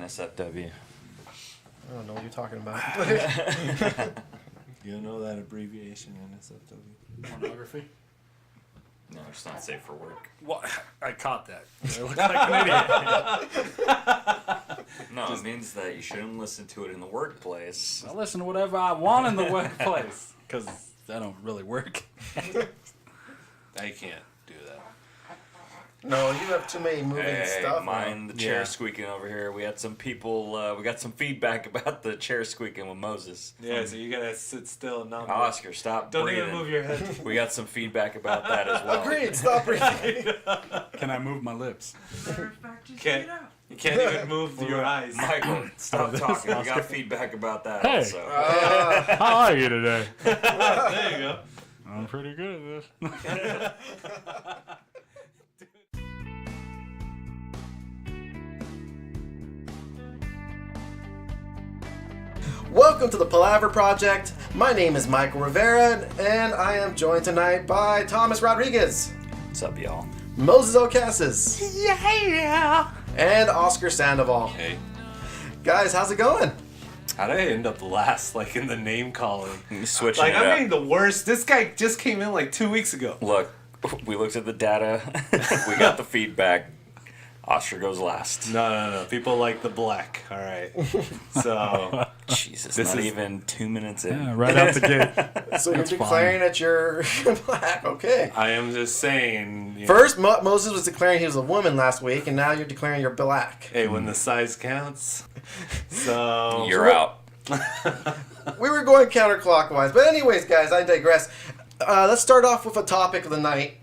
NSFW. I don't know what you're talking about. You don't know that abbreviation, NSFW? Pornography? No, it's not safe for work. What? I caught that. I look like an idiot. No, it means that you shouldn't listen to it in the workplace. I listen to whatever I want in the workplace. Because that don't really work. I can't do that. No, you have too many moving stuff. Mind the chair squeaking over here. We had some people, we got some feedback about the chair squeaking with Moses. Yeah, so you gotta sit still and not Oscar, stop Don't breathing. even move your head. We got some feedback about that as well. Agreed, stop breathing. Can I move my lips? You can't even move your eyes. Michael, stop talking. We got feedback about that Hey. also. How are you today? There you go. I'm pretty good at this. Welcome to the Palaver Project. My name is Michael Rivera, and I am joined tonight by Thomas Rodriguez, What's up, y'all? Moses Ocasas, and Oscar Sandoval. Hey, Guys, how's it going? how'd I end up last, like, in the name calling? Switching Like, it I'm up. getting the worst. This guy just came in, like, 2 weeks ago. Look, we looked at the data. We got the feedback. Oscar goes last. No. People like the black, all right? So, Jesus, This not is- even 2 minutes in. Yeah, right out the gate. So you're That's declaring that you're black, okay. I am just saying... you know, First, Moses was declaring he was a woman last week, and now you're declaring you're black. hey, when the size counts. So... You're out. We were going counterclockwise, but anyways, guys, I digress. Let's start off with a topic of the night.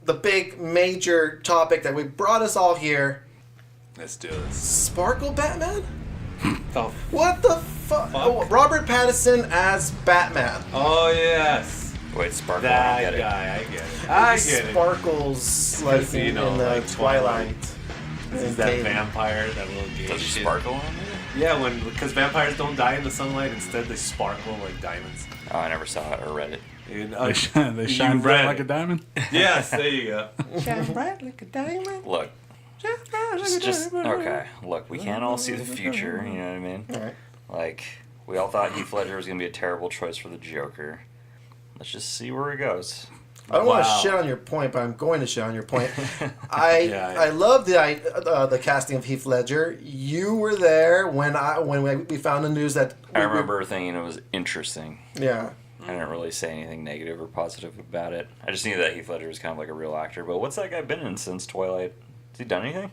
The big, major topic that we brought us all here. Let's do this. Sparkle Batman? Oh, What the fuck? Fuck. Oh, Robert Pattinson as Batman. oh yes. Wait, Sparkle, I That get it. guy, I get it. I get it. Sparkles like Because, you in know, the like Twilight. This is And that Katie. vampire, that little gay Does it shit. sparkle on there? Yeah, because vampires don't die in the sunlight, instead they sparkle like diamonds. Oh, I never saw it or read it. They shine bright read like it. a diamond. Yes, there you go. Shine bright like a diamond. Look, just okay. Look, we can't all see the future. You know what I mean? Alright. Like, we all thought Heath Ledger was gonna be a terrible choice for the Joker. Let's just see where it goes. I don't want to Wow. shit on your point, but I'm going to shit on your point. I Yeah. love the casting of Heath Ledger. You were there when we found the news that I remember thinking it was interesting. Yeah. I didn't really say anything negative or positive about it. I just knew that Heath Ledger was kind of like a real actor. But what's that guy been in since Twilight? Has he done anything?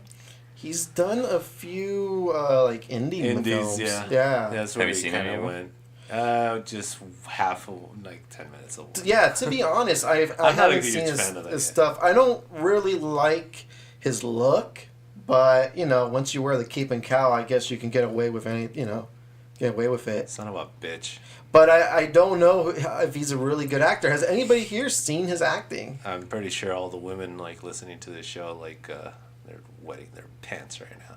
He's done a few like indie Indies, films. yeah. Yeah. That's where Have you we seen kind any of of went. Just half, like 10 minutes of one. Yeah, to be honest, I I'm not a haven't huge seen fan of that his guy. stuff. I don't really like his look, but you know, once you wear the cape and cowl, I guess you can get away with get away with it. Son of a bitch. But I don't know if he's a really good actor. Has anybody here seen his acting? I'm pretty sure all the women like listening to this show, like they're wetting their pants right now.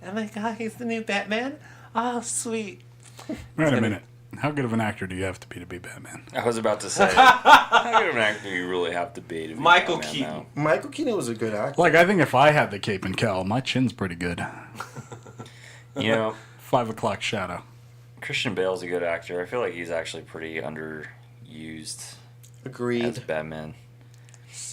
Oh my god, he's the new Batman. Oh, sweet. Wait a minute. How good of an actor do you have to be Batman? I was about to say, how good of an actor do you really have to be Michael Batman, Keaton. though? Michael Keaton was a good actor. Like, I think if I had the cape and cowl, my chin's pretty good. You know, 5 o'clock shadow. Christian Bale's a good actor. I feel like he's actually pretty underused as Agreed. Batman.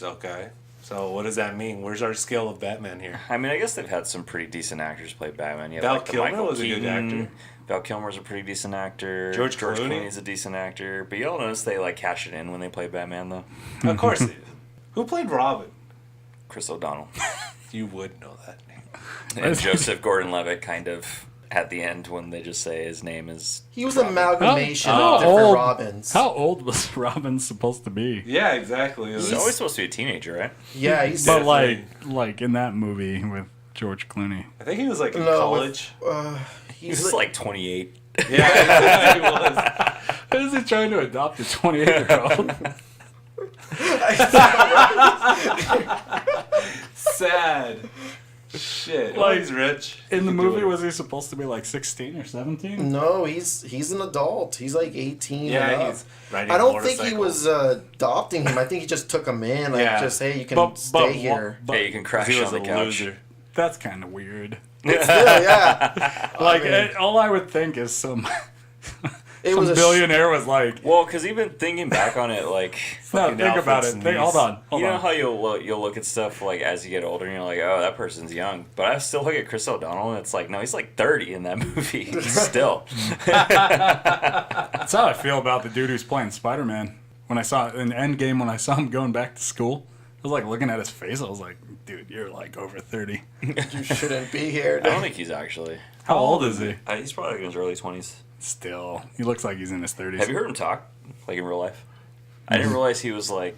Okay. So what does that mean? Where's our scale of Batman here? I mean, I guess they've had some pretty decent actors play Batman. You have, Val like, the Kilmer Michael was a good Keaton. actor. Val Kilmer's a pretty decent actor. George Clooney? Clooney's a decent actor. But you'll notice they like cash it in when they play Batman, though. Of course they did. Who played Robin? Chris O'Donnell You would know that name. and Joseph Gordon-Levitt, kind of at the end when they just say his name is. He was an Robin. amalgamation How of different old- Robins. How old was Robin supposed to be? Yeah, exactly. He's always supposed to be a teenager, right? Yeah, he's But Definitely. like in that movie with George Clooney. I think he was like in No, college. He's just like 28. Yeah, he was. Is he trying to adopt a 28-year-old? Sad. Shit. Like- He's rich. In the He could do movie, it. was he supposed to be like 16 or 17? No, he's an adult. He's like 18. Yeah, and up. he's riding I a don't think he motorcycle. was adopting him. I think he just took him in. Like, Yeah. just hey, you can But- stay but- here. but- Hey, you can crash He was on the a couch. loser. That's kind of weird. Still, yeah. mean- all I would think is some It was a billionaire was like, Well, because even thinking back on it, like, no, Fucking think about outfits it. and Think, these. hold on. you know how you'll look at stuff like as you get older and you're like, oh, that person's young. But I still look at Chris O'Donnell and it's like, no, he's like 30 in that movie. Still. That's how I feel about the dude who's playing Spider-Man. When I saw in Endgame, when I saw him going back to school, I was like looking at his face. I was like, dude, you're like over 30. You shouldn't be here. I don't think he's actually. How old is he? He's probably in his early 20s. Still, he looks like he's in his 30s. Have you heard him talk, like in real life? I didn't realize he was like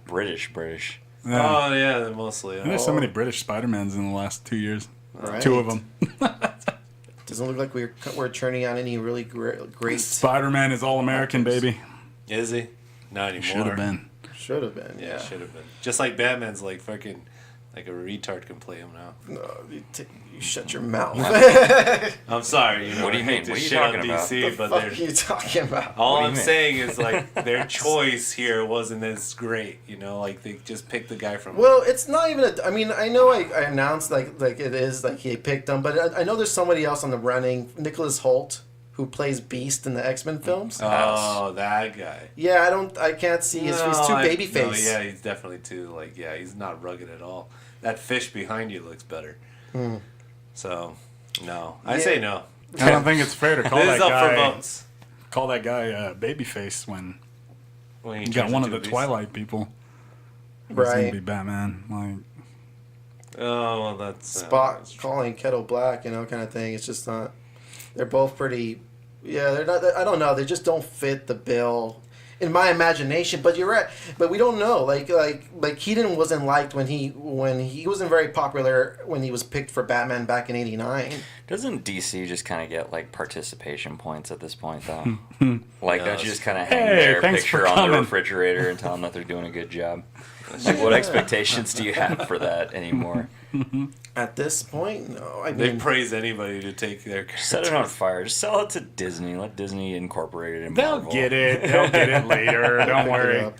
British. Yeah. Oh yeah, mostly. And there's so many British Spider-Mans in the last 2 years. Right. 2 of them. Doesn't look like we're churning out any really great. Spider-Man is all-American, baby. Is he? Not anymore. Should have been. Should have been. Yeah, should have been. Just like Batman's like fucking, like a retard can play him now. No, you shut your mouth. I'm sorry. You know, What do you I hate mean? to What are you shit on talking about? DC, the but fuck they're. are you talking about? All What do you I'm mean? saying is like their choice here wasn't as great. You know, like they just picked the guy from. Well, it's not even. I mean, I know I announced like it is like he picked him, but I know there's somebody else on the running. Nicholas Hoult, who plays Beast in the X-Men films. Oh, that guy. Yeah, I can't see he's too baby face. No, yeah, he's definitely too like he's not rugged at all. That fish behind you looks better. So, no, I say no. I don't think it's fair to call This that is up for guy votes. babyface when When you he got turns one of into the a beast. Twilight people. He's gonna Right. be Batman. Like, Oh, well, that's Spot that's true. calling Kettle Black, kind of thing. It's just not. They're both pretty. Yeah, they're not. I don't know. They just don't fit the bill, in my imagination. But you're right. But we don't know. Like Keaton wasn't liked when he wasn't very popular when he was picked for Batman back in '89. Doesn't DC just kind of get like participation points at this point, though? Like, don't you just kind of hang Hey, their thanks picture for on the coming. refrigerator and tell them that they're doing a good job? Like, what expectations do you have for that anymore? At this point, no. I They mean, praise anybody to take their Set it on fire. Just sell it to Disney. Let Disney incorporate it in they'll Marvel. get it. They'll get it later. Don't pick it worry. up.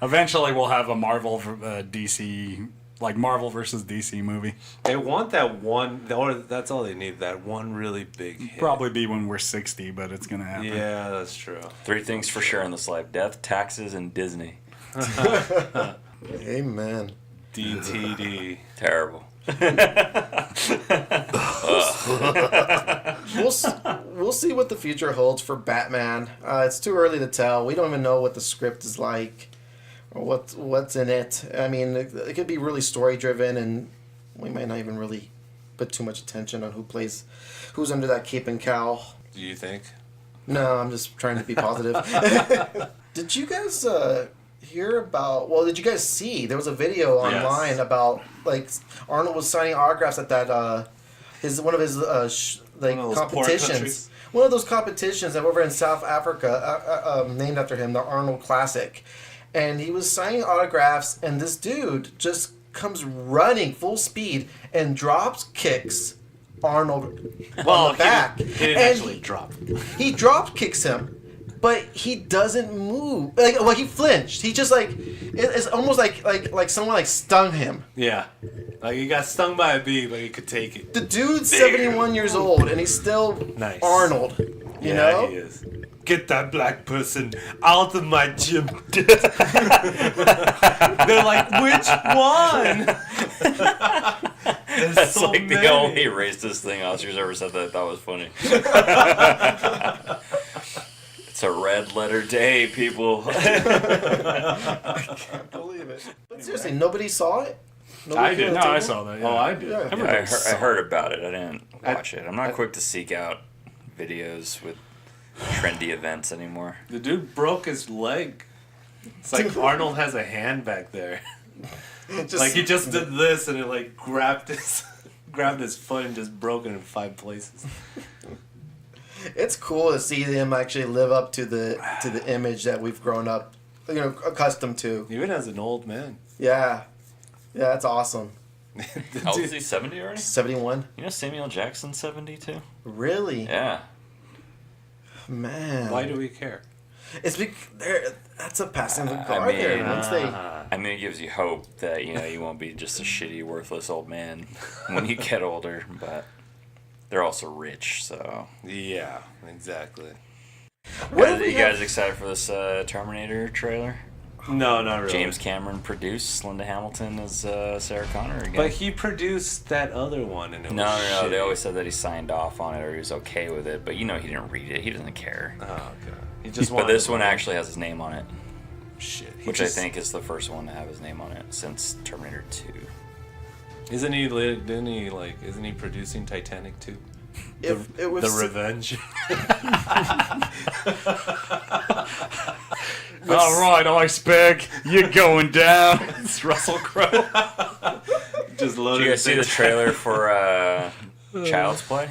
Eventually, we'll have a Marvel DC, like Marvel versus DC movie. They want that one, or that's all they need. That one really big hit. Probably be when we're 60, but it's gonna happen. Yeah, that's true. 3 things for sure in this life: death, taxes, and Disney. Amen. DTD. Terrible. We'll see what the future holds for Batman. It's too early to tell. We don't even know what the script is like or what's in it. I mean, it could be really story driven, and we might not even really put too much attention on who's under that cape and cowl. Do you think? No, I'm just trying to be positive. Did you guys hear about? Well, did you guys see? There was a video online Yes. about like Arnold was signing autographs at that one of his One of those poor competitions. countries. One of those competitions that over in South Africa, named after him, the Arnold Classic, and he was signing autographs, and this dude just comes running full speed and drops kicks Arnold on the back. He didn't And actually drop. he drop kicks him, but he doesn't move. Well, he flinched. He just it's almost like someone like stung him. Yeah. Like he got stung by a bee, but he could take it. The dude's 71 years old and he's still Nice. Arnold. You know? he is. Get that black person out of my gym. They're like, which one? There's That's so like many. the only racist thing Oscar's ever said that I thought was funny. It's a red letter day, people. I can't believe it. But seriously, nobody saw it? Nobody I did. at the No, I table? saw that. Yeah. Oh, I did. Yeah. Yeah, I heard about it. I didn't watch it. I'm not quick to seek out videos with trendy events anymore. The dude broke his leg. It's like Arnold has a hand back there. Like he just did this and it like grabbed his foot and just broke it in 5 places. It's cool to see him actually live up to the image that we've grown up, accustomed to. Even as an old man. Yeah, that's awesome. How old is he? 70 already? 71. You know Samuel Jackson's 70 too? Really? Yeah. Man. Why do we care? It's that's a passing of the I guard there. mean, Once they, I mean, it gives you hope that you won't be just a shitty, worthless old man when you get older. But they're also rich, so. Yeah, exactly. You guys excited for this Terminator trailer? No, not really. James Cameron produced. Linda Hamilton as Sarah Connor again. But he produced that other one, and it was No. shitty. They always said that he signed off on it or he was okay with it, but he didn't read it. He doesn't care. Oh god. He just But wanted this to- one actually has his name on it, Shit. which I think is the first one to have his name on it since Terminator 2. Isn't he producing Titanic too? If it was The Revenge. All right, Iceberg, you're going down. It's Russell Crowe. Just Did loaded. you guys see the trailer for Child's Play?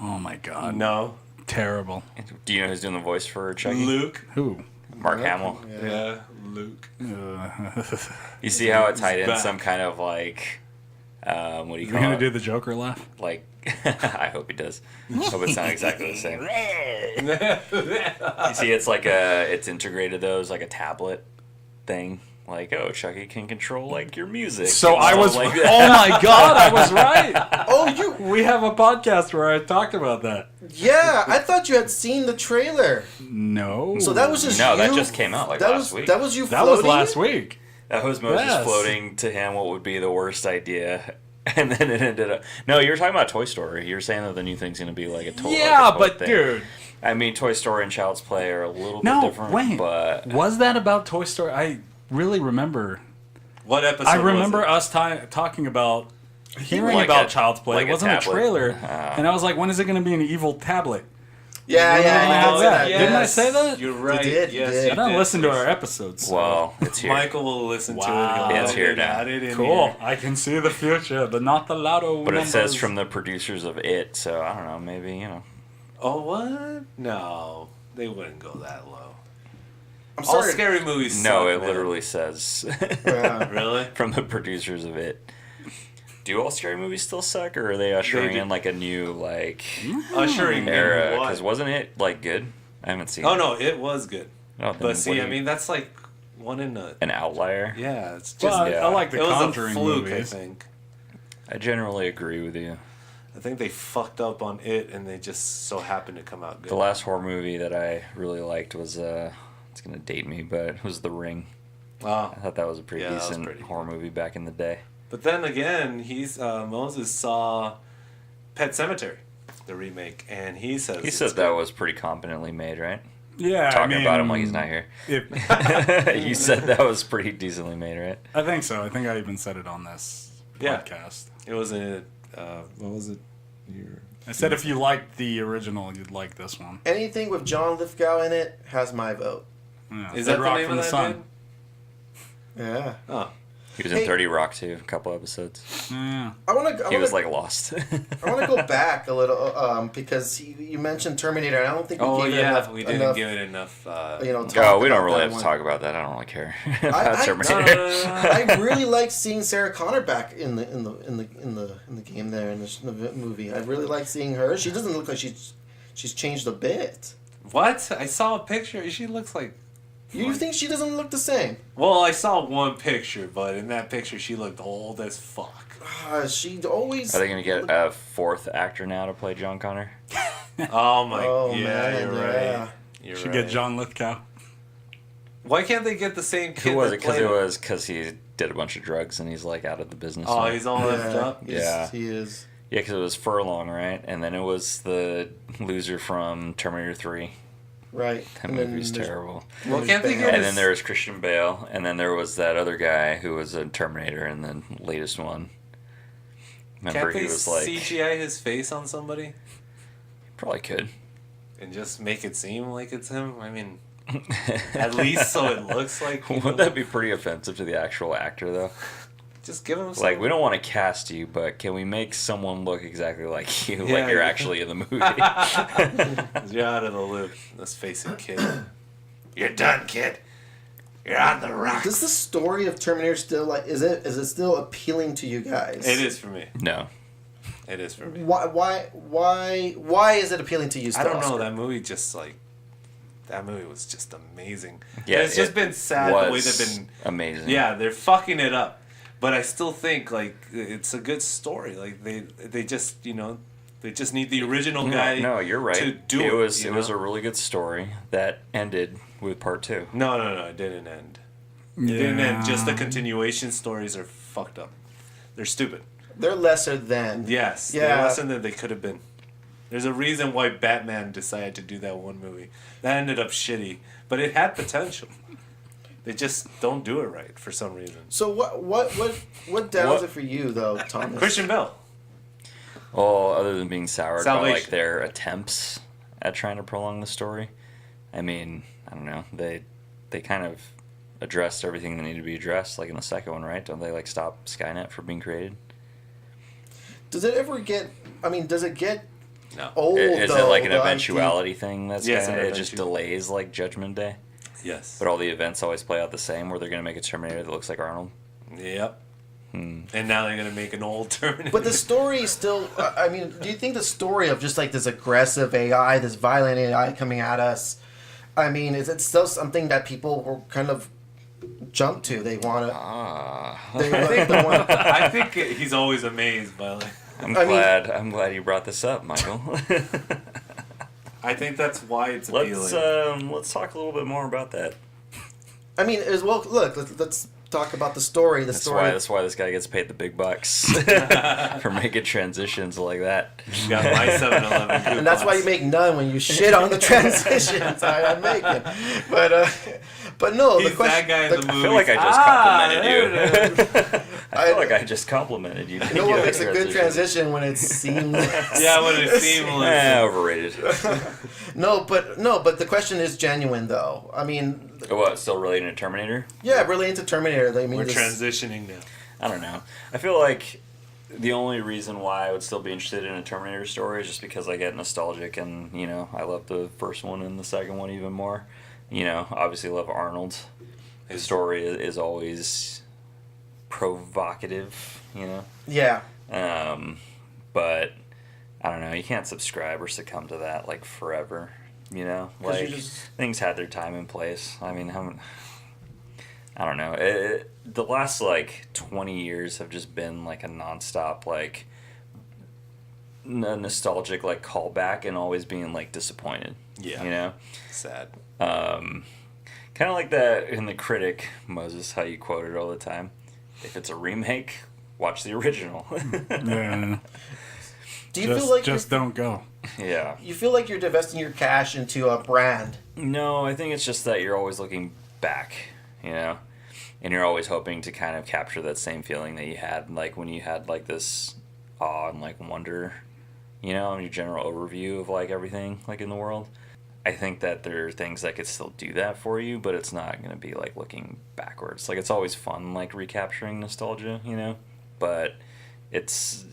Oh my God, No. terrible. Do you know who's doing the voice for Chucky? Luke. Who? Mark Hamill. Yeah, Luke. You see how it tied in back. some kind of like, what do you You're call gonna it? do the Joker laugh? Like, I hope he does. Hope it's not exactly the same. You see, it's integrated though, it's like a tablet thing. Like, oh, Chucky can control like your music. So and I stuff was. like Oh that. my God, I was right. Oh, We have a podcast where I talked about that. yeah, I thought you had seen the trailer. No. So that was just No, that you- just came out, like, that last was, week. That was you that was floating last it? week. That was Moses Yes. floating to him what would be the worst idea. And then it ended up. No, you were talking about Toy Story. You were saying that the new thing's going to be like a toy. Yeah, like a toy but thing. dude. I mean, Toy Story and Child's Play are a little No, bit different. wait. But Was that about Toy Story? I really remember. What episode? I remember was us talking about hearing Like about a- Child's Play. like It a wasn't a tablet. trailer, and I was like, "When is it going to be an evil tablet?" Yeah, it? yeah, I you had did say that. that. Didn't I Yes. say that? You're right. did, you Yes, did. you I don't did. listen to our episodes. well, it's here. Michael will listen to Wow. it. It's here now. Cool. I can see the future, but not the lotto But it numbers. says from the producers of It, so I don't know. Maybe Oh what? No, they wouldn't go that low. I'm All sorry. scary movies. No, suck, it man. literally says Yeah. Really? from the producers of It. Do all scary movies still suck, or are they ushering do. in like a new like Ushering era? in what? Because wasn't it like good? I haven't seen. Oh it. no, it was good. Oh, then But see, what I do you- mean, that's like one in a. an outlier. Yeah, it's just. Well, Yeah. I like the it was Conjuring a fluke, movies. I think. I generally agree with you. I think they fucked up on it, and they just so happened to come out good. The last horror movie that I really liked was it's gonna date me, but it was The Ring. Oh. I thought that was a pretty Yeah, that was decent pretty horror movie back in the day. But then again, Moses saw Pet Cemetery, the remake, and he says He it's said good. that was pretty competently made, right? Yeah, Talking about him like he's not here. If, You said that was pretty decently made, right? I think so. I think I even said it on this Yeah. podcast. It was a what was it? I said if you liked the original, you'd like this one. Anything with John Lithgow in it has my vote. Yeah. Is Red that the Rock name from of the that Sun. dude? Yeah. Oh, He was in Hey. 30 Rock too, a couple episodes. Yeah. I want to. He was like lost. I want to go back a little because you mentioned Terminator. And I don't think we oh gave it yeah, enough. we didn't enough, give it enough. talk Oh, we don't about really that have to one. talk about that. I don't really care I- about I- Terminator. I really like seeing Sarah Connor back in the game there in the movie. I really like seeing her. She doesn't look like she's changed a bit. What? I saw a picture. She looks like. You think she doesn't look the same? Well, I saw one picture, but in that picture, she looked old as fuck. She always. Are they going to get a fourth actor now to play John Connor? Oh my. Oh, yeah, man, you're yeah. right. You're Should right. get John Lithgow. Why can't they get the same kid? Who was that it? Because played it was because he did a bunch of drugs and he's like out of the business. Oh, now. he's all left up. Yeah. He is. Yeah, because it was Furlong, right? And then it was the loser from Terminator 3. Right. That And then movie's there's- terrible. Well, can't they Bale. get And then there was Christian Bale, and then there was that other guy who was a Terminator in the latest one. Remember, Can't they he was like, CGI his face on somebody probably could. and just make it seem like it's him? I mean, at least so it looks like. Wouldn't that be pretty offensive to the actual actor, though? Just give him some. Like, we don't want to cast you, but can we make someone look exactly like you, Yeah, like you're yeah. actually in the movie? You're out of the loop. Let's face it, kid. You're done, kid. You're on the rocks. Does the story of Terminator still is it still appealing to you guys? It is for me. No. It is for me. Why is it appealing to you? I don't know. Oscar? That movie just like. That movie was just amazing. Yeah, And it's just it been sad the way was they've been. amazing. Yeah, they're fucking it up. But I still think like it's a good story. Like they just They just need the original guy. No, you're right. To do it. It was a really good story that ended with part 2. No, it didn't end. It didn't end. Just the continuation stories are fucked up. They're stupid. They're lesser than. Yes. Yeah. They're lesser than they could have been. There's a reason why Batman decided to do that one movie. That ended up shitty, but it had potential. They just don't do it right for some reason. So what downs it for you though, Thomas? Christian Bale. Well, other than being soured by Salvation. like their attempts at trying to prolong the story, I mean, I don't know. They kind of addressed everything that needed to be addressed, like in the second one, right? Don't they like stop Skynet from being created? Does it ever get? I mean, does it get No. old? Is though, it like an the eventuality thing? That's Yes, kind an of it just eventuality. delays like Judgment Day, Yes. but all the events always play out the same. Where they're gonna make a Terminator that looks like Arnold. Yep. And now they're gonna make an old Terminator. But the story is still. I mean, do you think the story of just like this aggressive AI, this violent AI coming at us? I mean, is it still something that people will kind of jump to? They want to. I think he's always amazed by like. I'm glad you brought this up, Michael. I think that's why it's appealing. Let's talk a little bit more about that. I mean, as well. Look, let's talk about the story. That's why this guy gets paid the big bucks for making transitions like that. You got my 7-Eleven coupons. And that's why you make none when you shit on the transitions I'm making. But no, He's the question. that guy in the movie. I feel like I just complimented you. I feel like I just complimented you. You know what makes a good transition when it's seamless. Yeah, when it's seamless. Overrated. No, but the question is genuine though. I mean, What, still relating to Terminator? yeah, really into Terminator. They mean We're this- transitioning now. I don't know. I feel like the only reason why I would still be interested in a Terminator story is just because I get nostalgic and, you know, I love the first one and the second one even more. You know, obviously love Arnold. His story is always provocative, you know? Yeah. But I don't know, you can't subscribe or succumb to that like forever, you know? 'Cause you Like just- things had their time and place. I mean, I don't know. The last like 20 years have just been like a nonstop like nostalgic like callback and always being like disappointed. Yeah. You know? Sad. Kind of like that in The Critic, Moses, how you quote it all the time. If it's a remake, watch the original. Yeah. Do you feel like just don't go. Yeah. you feel like you're divesting your cash into a brand? No, I think it's just that you're always looking back, you know? And you're always hoping to kind of capture that same feeling that you had, like when you had like this awe and like wonder, you know, and your general overview of like everything like in the world. I think that there are things that could still do that for you, but it's not going to be like looking backwards. Like it's always fun like recapturing nostalgia, you know? But it's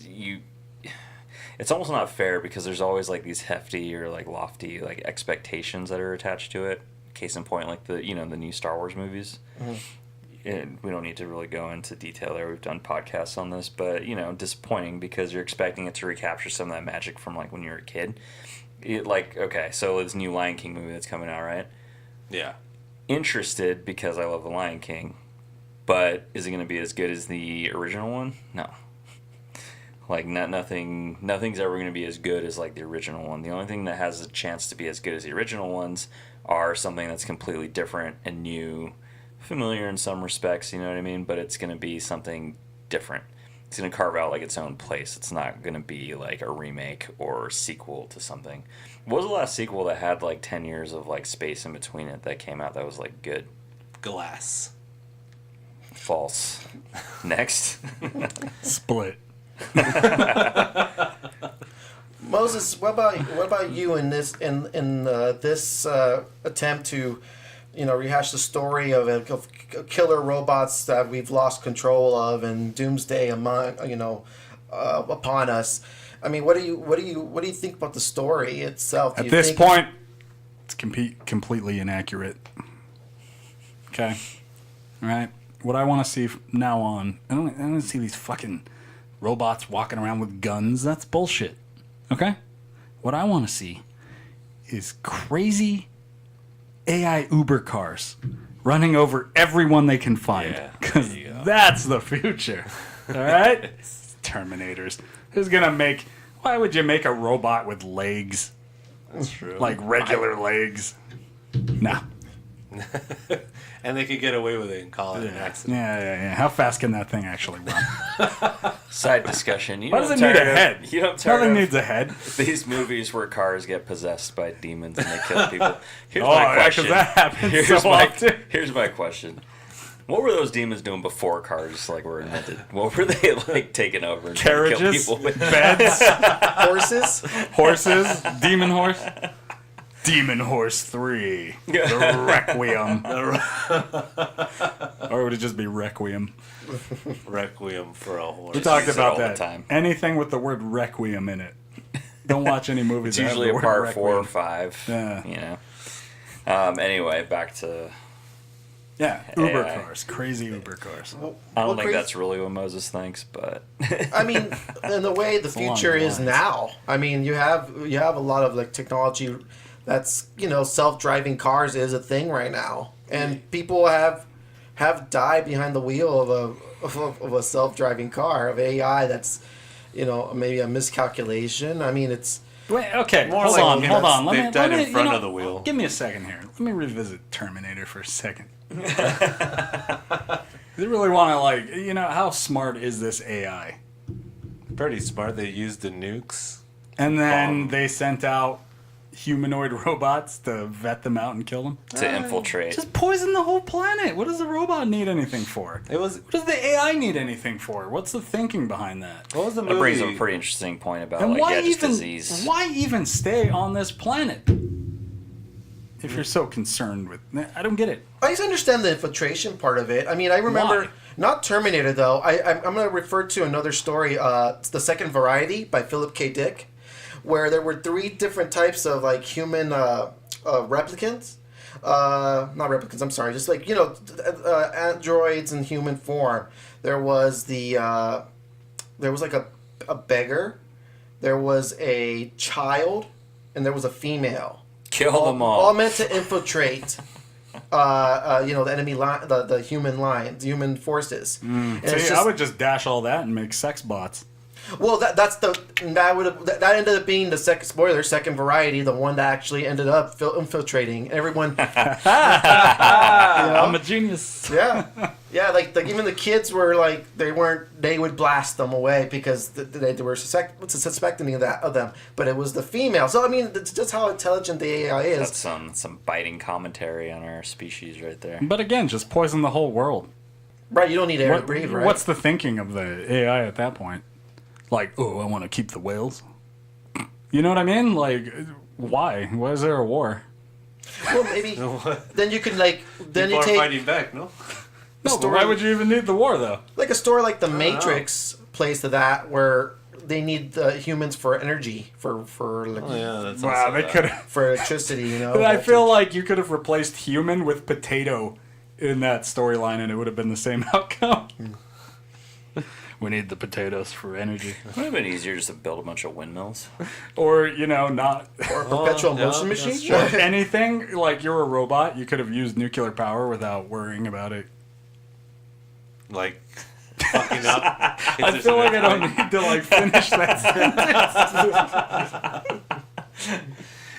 almost not fair because there's always like these hefty or like lofty like expectations that are attached to it. Case in point, like the new Star Wars movies. Mm-hmm. And we don't need to really go into detail there. We've done podcasts on this, but disappointing because you're expecting it to recapture some of that magic from like when you were a kid. Okay, so this new Lion King movie that's coming out, right? Yeah. Interested because I love the Lion King, but is it going to be as good as the original one? No. Like nothing's ever going to be as good as like the original one. The only thing that has a chance to be as good as the original ones are something that's completely different and new, familiar in some respects, you know what I mean? But it's going to be something different. It's going to carve out like its own place. It's not going to be like a remake or sequel to something. What was the last sequel that had like 10 years of like space in between it that came out that was like good? Glass. False. Next. Split. Moses, what about you in this attempt to, rehash the story of killer robots that we've lost control of and doomsday upon us? I mean, what do you think about the story itself? At this point, it's completely inaccurate. Okay, all right. What I want to see from now on, I don't want to see these fucking robots walking around with guns. That's bullshit. Okay, what I want to see is crazy AI Uber cars running over everyone they can find. Because that's the future. All right? Terminators. Who's going to make Why would you make a robot with legs? That's true. Like regular legs? No. And they could get away with it and call it an accident. Yeah. How fast can that thing actually run? Side discussion. Why does it need a head? Nothing needs a head. These movies where cars get possessed by demons and they kill people. Here's Oh, my yeah, 'cause question. that happens so often. Here's my question. What were those demons doing before cars were invented? What were they taking over and trying to kill Carriages, people with? beds, Horses. demon horse. Demon Horse 3. The Requiem. Or would it just be Requiem? Requiem for a horse. We talked use it about all the that. time. Anything with the word Requiem in it. Don't watch any movies It's that have usually the a word part Requiem. 4 or 5. Yeah. You know. Anyway, back to. Yeah, Uber AI. cars. Crazy Uber cars. I don't think that's really what Moses thinks, but. I mean, in the way the along future the is lines. now. I mean, you have a lot of technology that's self-driving cars is a thing right now, and people have died behind the wheel of a self-driving car of AI that's maybe a miscalculation. I mean, it's. Wait, okay, More hold like on. they've died in front of the wheel. Give me a second here. Let me revisit Terminator for a second. You really want to how smart is this AI? Pretty smart. They used the nukes. And then Bomb. they sent out humanoid robots to vet them out and kill them. to infiltrate. Just poison the whole planet. What does the robot need anything for? What does the AI need anything for? What's the thinking behind that? What was the That movie? brings up a pretty interesting point about And just disease. why even stay on this planet? If you're so concerned with, I don't get it. I just understand the infiltration part of it. I mean, I remember Why? not Terminator though. I'm going to refer to another story, it's The Second Variety by Philip K. Dick, where there were 3 different types of human replicants. Not replicants. I'm sorry. Just androids in human form. There was a beggar, there was a child, and there was a female. Kill them all. All meant to infiltrate, the enemy line, the human line, the human forces. And it's See, I would just dash all that and make sex bots. well, that ended up being the second variety, the one that actually ended up infiltrating everyone. I'm a genius. Yeah, like even the kids were they would blast them away because they were suspecting of them, but it was the female. So I mean, it's just how intelligent the AI is. That's some biting commentary on our species right there. But again, just poison the whole world. Right, you don't need air to breathe, right? What's the thinking of the AI at that point? I want to keep the whales. You know what I mean? Why? Why is there a war? Well, maybe then you can then People you are take fighting back, no? No, but why would you even need the war though? like a story like The Matrix plays to that where they need the humans for energy for Oh, yeah, that's Wow, also they that. could have. for electricity. I feel like you could have replaced human with potato in that storyline, and it would have been the same outcome. We need the potatoes for energy, It would have been easier just to build a bunch of windmills. or not. or perpetual yeah, motion that's machine. true. Anything you're a robot, you could have used nuclear power without worrying about it. Fucking up. I feel like I don't need to finish that sentence.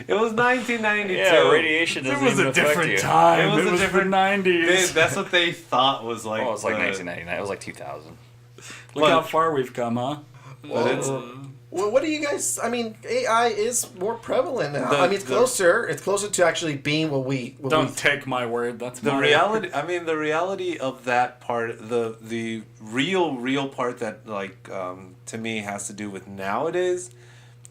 It was 1992. Yeah, radiation It doesn't was even a affect different you. time. It was a the different- 90s. That's what they thought was like. Oh, it was like the- 1999. It was like 2000. Look how far we've come, huh? But it's, Well, what do you guys? I mean, AI is more prevalent now. The- I mean, it's closer. It's closer to actually being what we. Don't take my word. That's the my reality. I mean, the reality of that part, the real part that to me has to do with nowadays,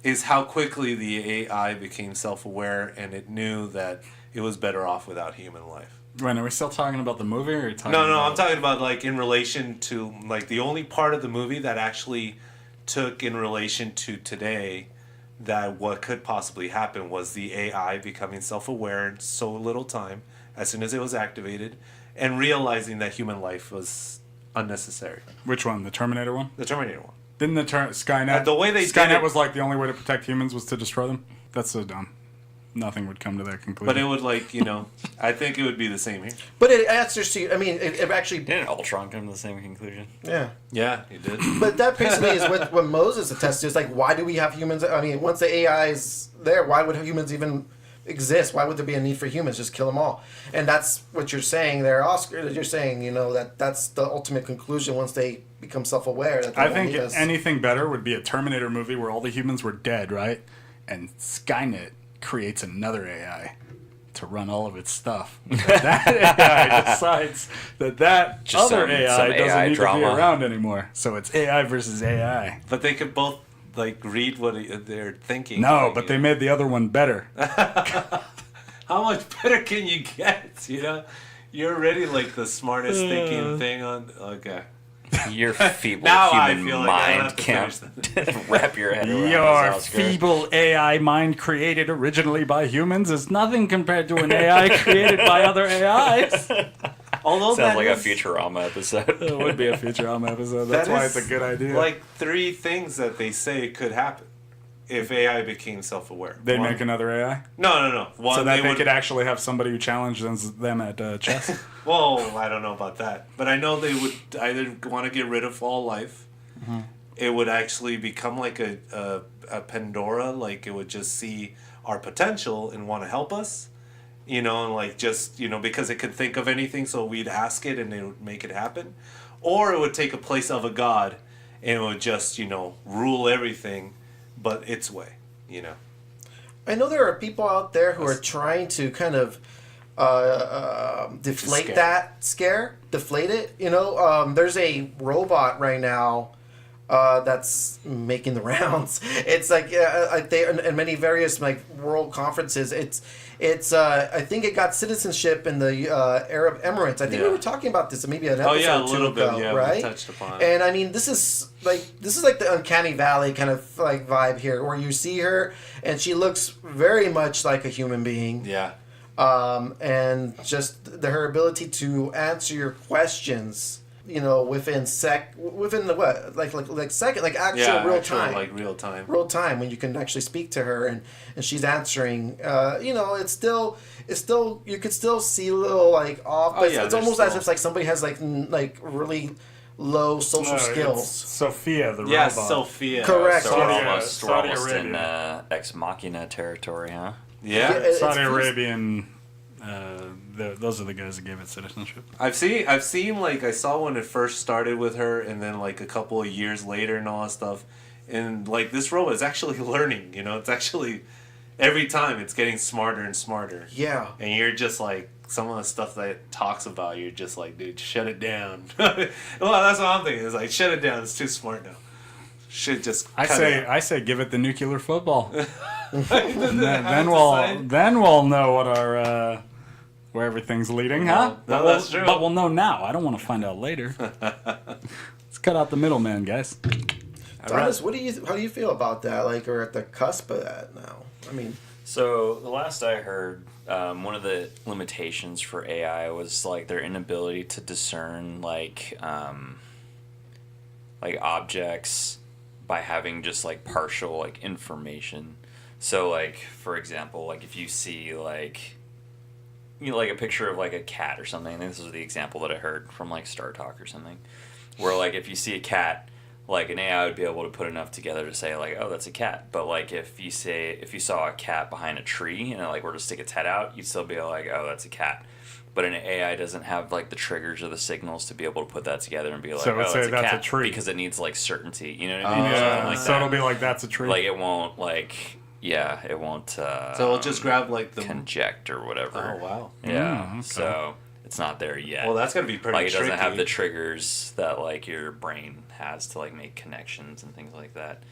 is how quickly the AI became self-aware and it knew that it was better off without human life. Wait, are we still talking about the movie, or are you talking No, about... I'm talking about in relation to the only part of the movie that actually took in relation to today that what could possibly happen was the AI becoming self-aware in so little time as soon as it was activated and realizing that human life was unnecessary. Which one? The Terminator one? The Terminator one. Didn't Skynet... The way they did Skynet it- was the only way to protect humans was to destroy them? That's so dumb. nothing would come to that conclusion. But it would I think it would be the same here. But it answers to. I mean, it actually. Didn't Ultron come to the same conclusion? Yeah. Yeah, he did. But that basically is what Moses attests to. It's like, why do we have humans? I mean, once the AI is there, why would humans even exist? Why would there be a need for humans? Just kill them all. And that's what you're saying there, Oscar. That you're saying, that's the ultimate conclusion once they become self-aware. That I think anything better would be a Terminator movie where all the humans were dead, right? And Skynet creates another AI to run all of its stuff. That AI decides that Just other some AI doesn't AI need drama. to be around anymore. So it's AI versus AI. But they could both read what they're thinking. No, but they made the other one better. How much better can you get? You're already the smartest thinking thing on. Okay. Your feeble Now I human feel like I don't mind have to can't wrap your head around Your this, Oscar. feeble AI mind created originally by humans is nothing compared to an AI created by other AIs. Although Sounds like a Futurama episode. It would be a Futurama episode. That's why it's a good idea. 3 things that they say could happen if AI became self-aware. They'd One- make another AI? No. One, So that they would, could actually have somebody who challenges them at chess? Well, I don't know about that, but I know they would either want to get rid of all life. Mm-hmm. It would actually become like a Pandora, it would just see our potential and want to help us, and because it could think of anything, so we'd ask it and it would make it happen, or it would take a place of a god and it would just rule everything, but its way, I know there are people out there who are trying to kind of deflate deflate it. There's a robot right now that's making the rounds. It's they in many various world conferences. It's I think it got citizenship in the Arab Emirates. I think we were talking about this maybe an episode a or two little bit, ago, right? we touched upon it. And I mean, this is like the uncanny valley kind of vibe here, where you see her and she looks very much like a human being. Yeah. And just her ability to answer your questions, within the what, second, actual real time, real time when you can actually speak to her and she's answering. It's still you could still see a little off. But it's almost as if somebody has really low social skills. Sophia, the Yeah, robot. Sophia. Correct. So we're Saudi almost in Arabia. Ex Machina territory, huh? Yeah. It's Saudi Arabian. Those are the guys that gave it citizenship. I've seen I saw when it first started with her, and then a couple of years later and all that stuff, and this robot is actually learning. It's actually every time it's getting smarter and smarter. Yeah. And you're just some of the stuff that it talks about, you're just dude, shut it down. Well, that's what I'm thinking. It's shut it down. It's too smart now. Should just. I say give it the nuclear football. then we'll know what our where everything's leading, huh? No, that's true. But we'll know now. I don't want to find out later. Let's cut out the middleman, guys. Thomas, how do you feel about that? Or at the cusp of that now? I mean, So the last I heard, one of the limitations for AI was their inability to discern objects by having just partial information. So for example, if you see a picture of a cat or something. I think this was the example that I heard from Star Talk or something, where if you see a cat, an AI would be able to put enough together to say oh, that's a cat. But if you saw a cat behind a tree and it were to stick its head out, you'd still be oh, that's a cat. But an AI doesn't have the triggers or the signals to be able to put that together and be So oh, let's say that's that's a a cat, tree. because it needs certainty. You know what I mean? Or Yeah, something so that. it'll be that's a tree. It won't yeah, it won't. So it'll just grab the. conject or whatever. Oh wow. Yeah. okay. So it's not there yet. Well, that's gonna be pretty. it doesn't tricky. have the triggers that your brain has to make connections and things like that.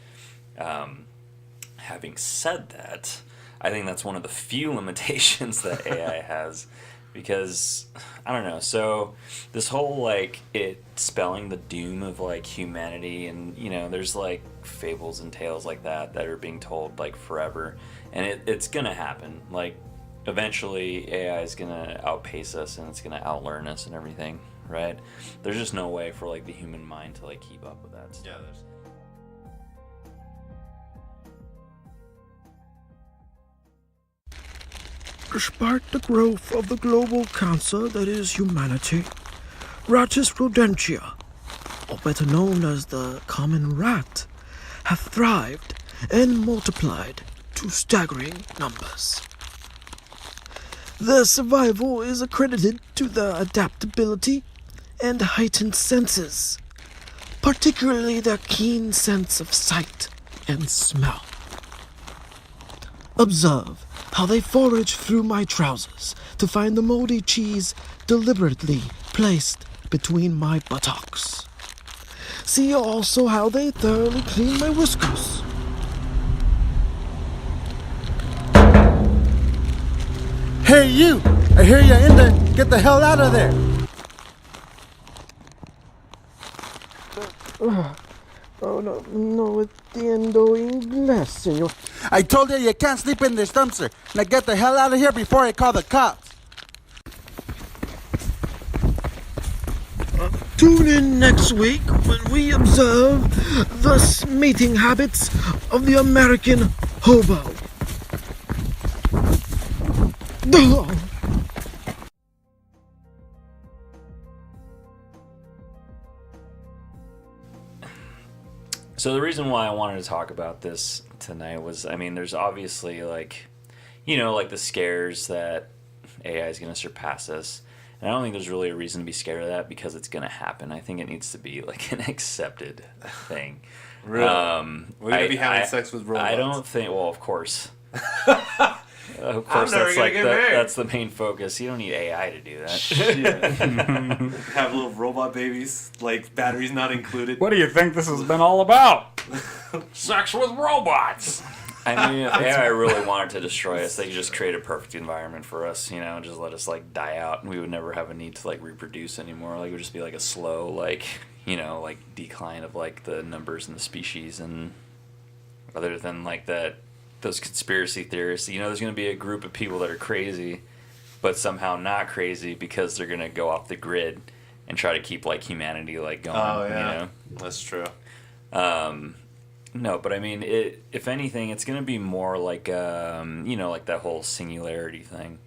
Having said that, I think that's one of the few limitations that AI has, because I don't know. So this whole it spelling the doom of humanity, and there's fables and tales that are being told forever, and it's gonna happen. Eventually AI is gonna outpace us and it's gonna outlearn us and everything, right? There's just no way for the human mind to keep up with that stuff. Yeah, there's. Despite the growth of the global cancer that is humanity, Rattus rodentia, or better known as the common rat, have thrived and multiplied to staggering numbers. Their survival is accredited to their adaptability and heightened senses, particularly their keen sense of sight and smell. Observe how they forage through my trousers to find the moldy cheese deliberately placed between my buttocks. See also how they thoroughly clean my whiskers. Hey you! I hear you in there. Get the hell out of there! Oh, no entiendo inglés, señor. I told you can't sleep in this dumpster. Now get the hell out of here before I call the cops. Tune in next week when we observe the mating habits of the American hobo. So the reason why I wanted to talk about this tonight was, I mean, there's obviously like, you know, like the scares that AI is going to surpass us. And I don't think there's really a reason to be scared of that because it's going to happen. I think it needs to be like an accepted thing. Really? We're going to be having sex with robots. I don't think, well, of course. Of I'm course, never that's gonna like get married. That's the main focus. You don't need AI to do that. Have little robot babies, like batteries not included. What do you think this has been all about? Sex with robots. I mean, if AI really wanted to destroy us, they could just create a perfect environment for us, you know, and just let us like die out, and we would never have a need to like reproduce anymore. Like it would just be like a slow, like, you know, like decline of like the numbers in the species, and other than like that, those conspiracy theorists, you know, there's going to be a group of people that are crazy, but somehow not crazy because they're going to go off the grid and try to keep like humanity like going. Oh yeah, you know? That's true. No, but I mean, if anything, it's going to be more like, you know, like that whole singularity thing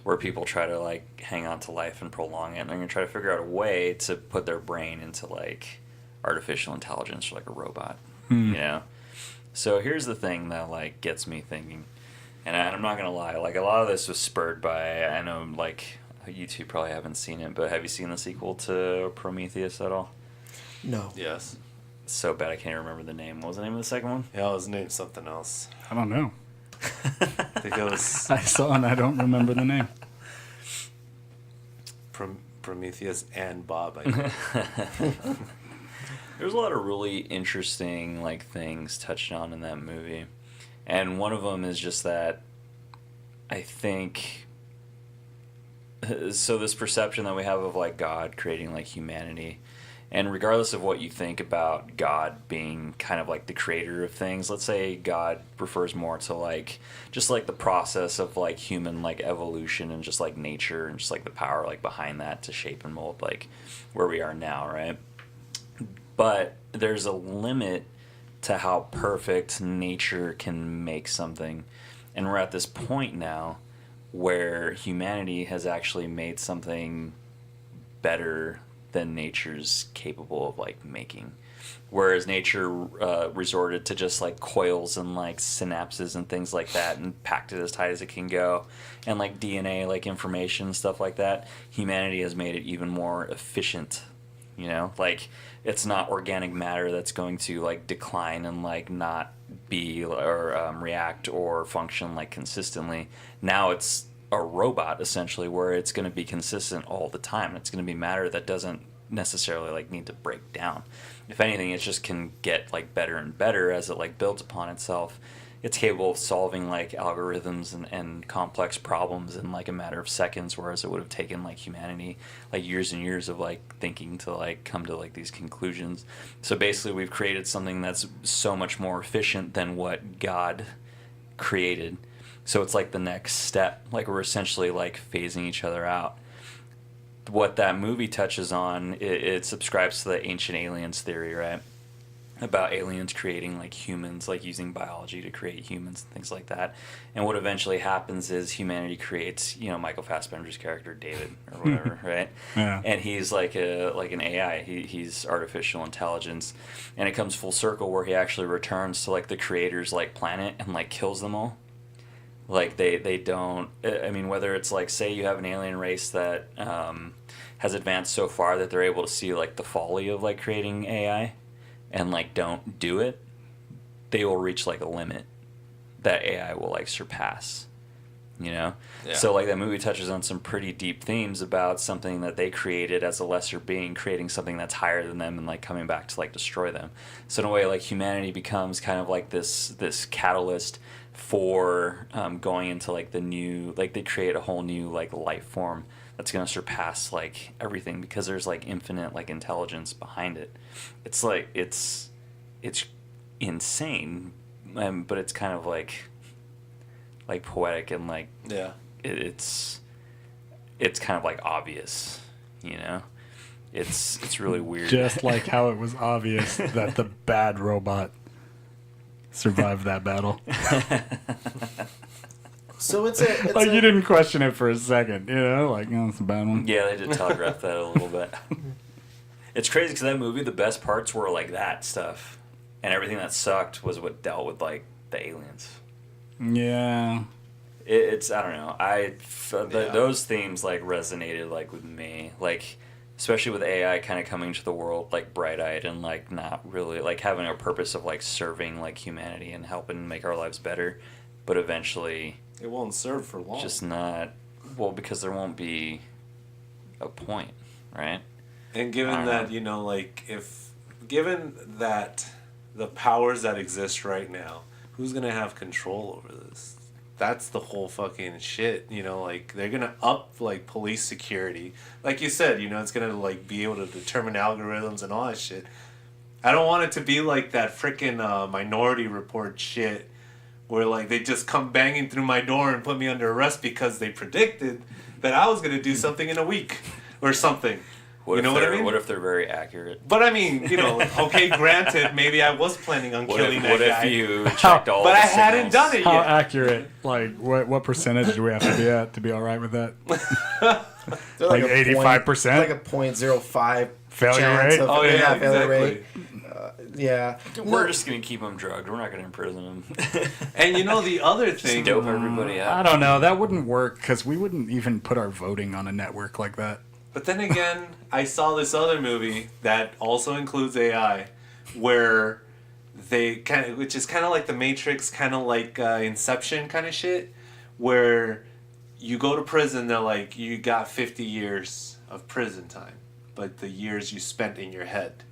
where people try to like hang on to life and prolong it, and they're going to try to figure out a way to put their brain into like artificial intelligence or like a robot, you know? So here's the thing that like gets me thinking, and I'm not going to lie, like a lot of this was spurred by, I know like you two probably haven't seen it, but have you seen the sequel to Prometheus at all? No. Yes. It's so bad I can't remember the name. What was the name of the second one? Yeah, it was named something else. I don't know. I think it was I saw and I don't remember the name. Prometheus and Bob, I think. There's a lot of really interesting like things touched on in that movie, and one of them is just that I think so this perception that we have of like God creating like humanity, and regardless of what you think about God being kind of like the creator of things, let's say God refers more to like just like the process of like human like evolution and just like nature and just like the power like behind that to shape and mold like where we are now, right? But there's a limit to how perfect nature can make something. And we're at this point now where humanity has actually made something better than nature's capable of like making. Whereas nature resorted to just like coils and like synapses and things like that and packed it as tight as it can go. And like DNA, like information, stuff like that. Humanity has made it even more efficient. You know, like it's not organic matter that's going to like decline and like not be or react or function like consistently. Now it's a robot essentially where it's going to be consistent all the time. It's going to be matter that doesn't necessarily like need to break down. If anything, it just can get like better and better as it like builds upon itself. It's capable of solving like algorithms and complex problems in like a matter of seconds, whereas it would have taken like humanity like years and years of like thinking to like come to like these conclusions. So basically we've created something that's so much more efficient than what God created. So it's like the next step, like we're essentially like phasing each other out. What that movie touches on, it subscribes to the ancient aliens theory, right? about aliens creating like humans, like using biology to create humans and things like that. And what eventually happens is humanity creates, Michael Fassbender's character David or whatever, right? Yeah. And he's like an AI. He's artificial intelligence, and it comes full circle where he actually returns to like the creator's like planet and like kills them all. Like they don't. I mean, whether it's like, say you have an alien race that has advanced so far that they're able to see like the folly of like creating AI, and like don't do it, they will reach like a limit that AI will like surpass. Yeah. So like that movie touches on some pretty deep themes about something that they created as a lesser being, creating something that's higher than them and like coming back to like destroy them. So in a way, like humanity becomes kind of like this catalyst for going into like the new, like they create a whole new like life form that's going to surpass like everything, because there's like infinite like intelligence behind it. It's like it's insane, but it's kind of like poetic and like it's kind of like obvious, It's really weird. Just like how it was obvious that the bad robot survived that battle. So it's like you didn't question it for a second, like, it's a bad one. Yeah, they did telegraph that a little bit. It's crazy because that movie, the best parts were like that stuff, and everything that sucked was what dealt with like the aliens. Yeah. It's I don't know. Those themes like resonated like with me, like especially with AI kind of coming to the world like bright-eyed and like not really like having a purpose of like serving like humanity and helping make our lives better, but eventually it won't serve for long. Just not because there won't be a point, right? And given that given that the powers that exist right now, who's gonna have control over this? That's the whole fucking shit, like they're gonna up like police security. Like you said, it's gonna like be able to determine algorithms and all that shit. I don't want it to be like that frickin' Minority Report shit where like they just come banging through my door and put me under arrest because they predicted that I was gonna do something in a week or something. What I mean? What if they're very accurate? But I mean, okay, granted, maybe I was planning on killing that guy. What if you checked all but the I hadn't done it yet. How accurate? Like, what percentage do we have to be at to be all right with that? Like 85%? Like a 0.05 failure chance rate? of failure exactly. rate. Yeah. We're just going to keep them drugged. We're not going to imprison them. And the other thing... Just dope everybody out. I don't know. That wouldn't work because we wouldn't even put our voting on a network like that. But then again, I saw this other movie that also includes AI, where which is kind of like The Matrix, kind of like Inception kind of shit, where you go to prison, they're like, you got 50 years of prison time, but the years you spent in your head.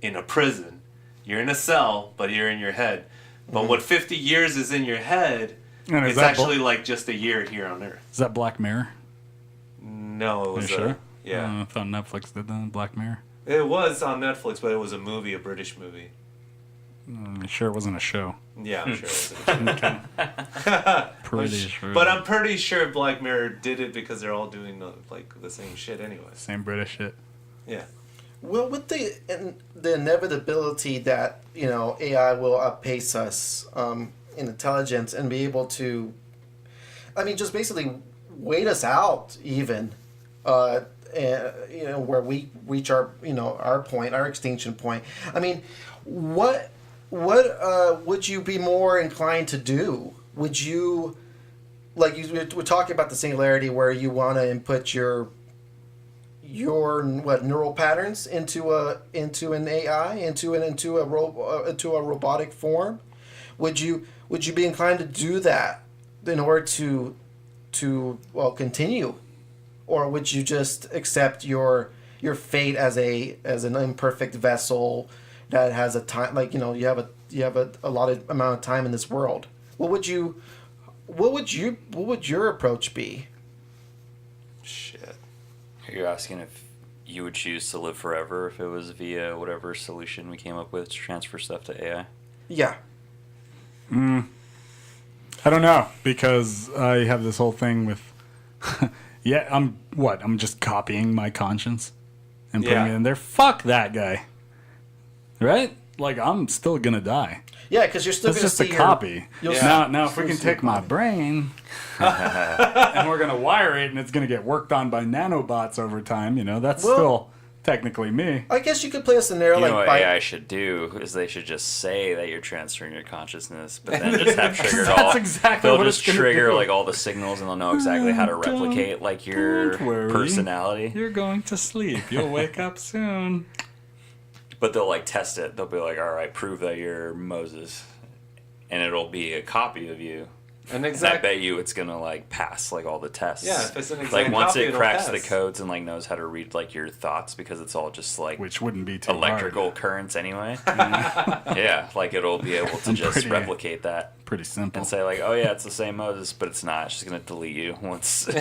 In a prison, you're in a cell, but you're in your head. But what 50 years is in your head, it's actually like just a year here on Earth. Is that Black Mirror? No, it was sure? Yeah. I thought Netflix did that, Black Mirror. It was on Netflix, but it was a movie, a British movie. Sure it wasn't a show. Yeah, I'm sure it wasn't a show. Pretty sure. But I'm pretty sure Black Mirror did it because they're all doing the same shit anyway. Same British shit. Yeah. Well, with the inevitability that AI will outpace us in intelligence and be able to, just basically wait us out even, where we reach our our point, our extinction point. What would you be more inclined to do? Would you, we're talking about the singularity where you want to input your neural patterns into an AI, into a robotic form? Would you be inclined to do that in order to continue, or would you just accept your fate as an imperfect vessel that has a time, you have a allotted amount of time in this world? What would your approach be? Shit. You're asking if you would choose to live forever if it was via whatever solution we came up with to transfer stuff to AI? Yeah. I don't know, because I have this whole thing with... I'm just copying my conscience and putting it in there. Fuck that guy. Right? like I'm still gonna die. Yeah, because you're still It's going to just a see copy. you'll Now, if we can take my brain and we're gonna wire it, and it's gonna get worked on by nanobots over time, that's still technically me. I guess you could play a scenario You like know what by AI should do is they should just say that you're transferring your consciousness, but then just have triggered That's all. exactly they'll what just it's gonna trigger do. like all the signals, and they'll know exactly how to replicate like your Don't worry. personality. You're going to sleep. You'll wake up soon. But they'll like test it. They'll be like, "All right, prove that you're Moses," and it'll be a copy of you. An And I exact. bet you it's gonna like pass like all the tests. Yeah, if it's an exact like once copy, it it'll cracks pass. the codes and like knows how to read like your thoughts because it's all just like Which wouldn't be too electrical hard. currents anyway. Yeah, like it'll be able to just pretty- replicate that Pretty simple. and say like, oh yeah, it's the same Moses, but it's not. It's just gonna delete you once once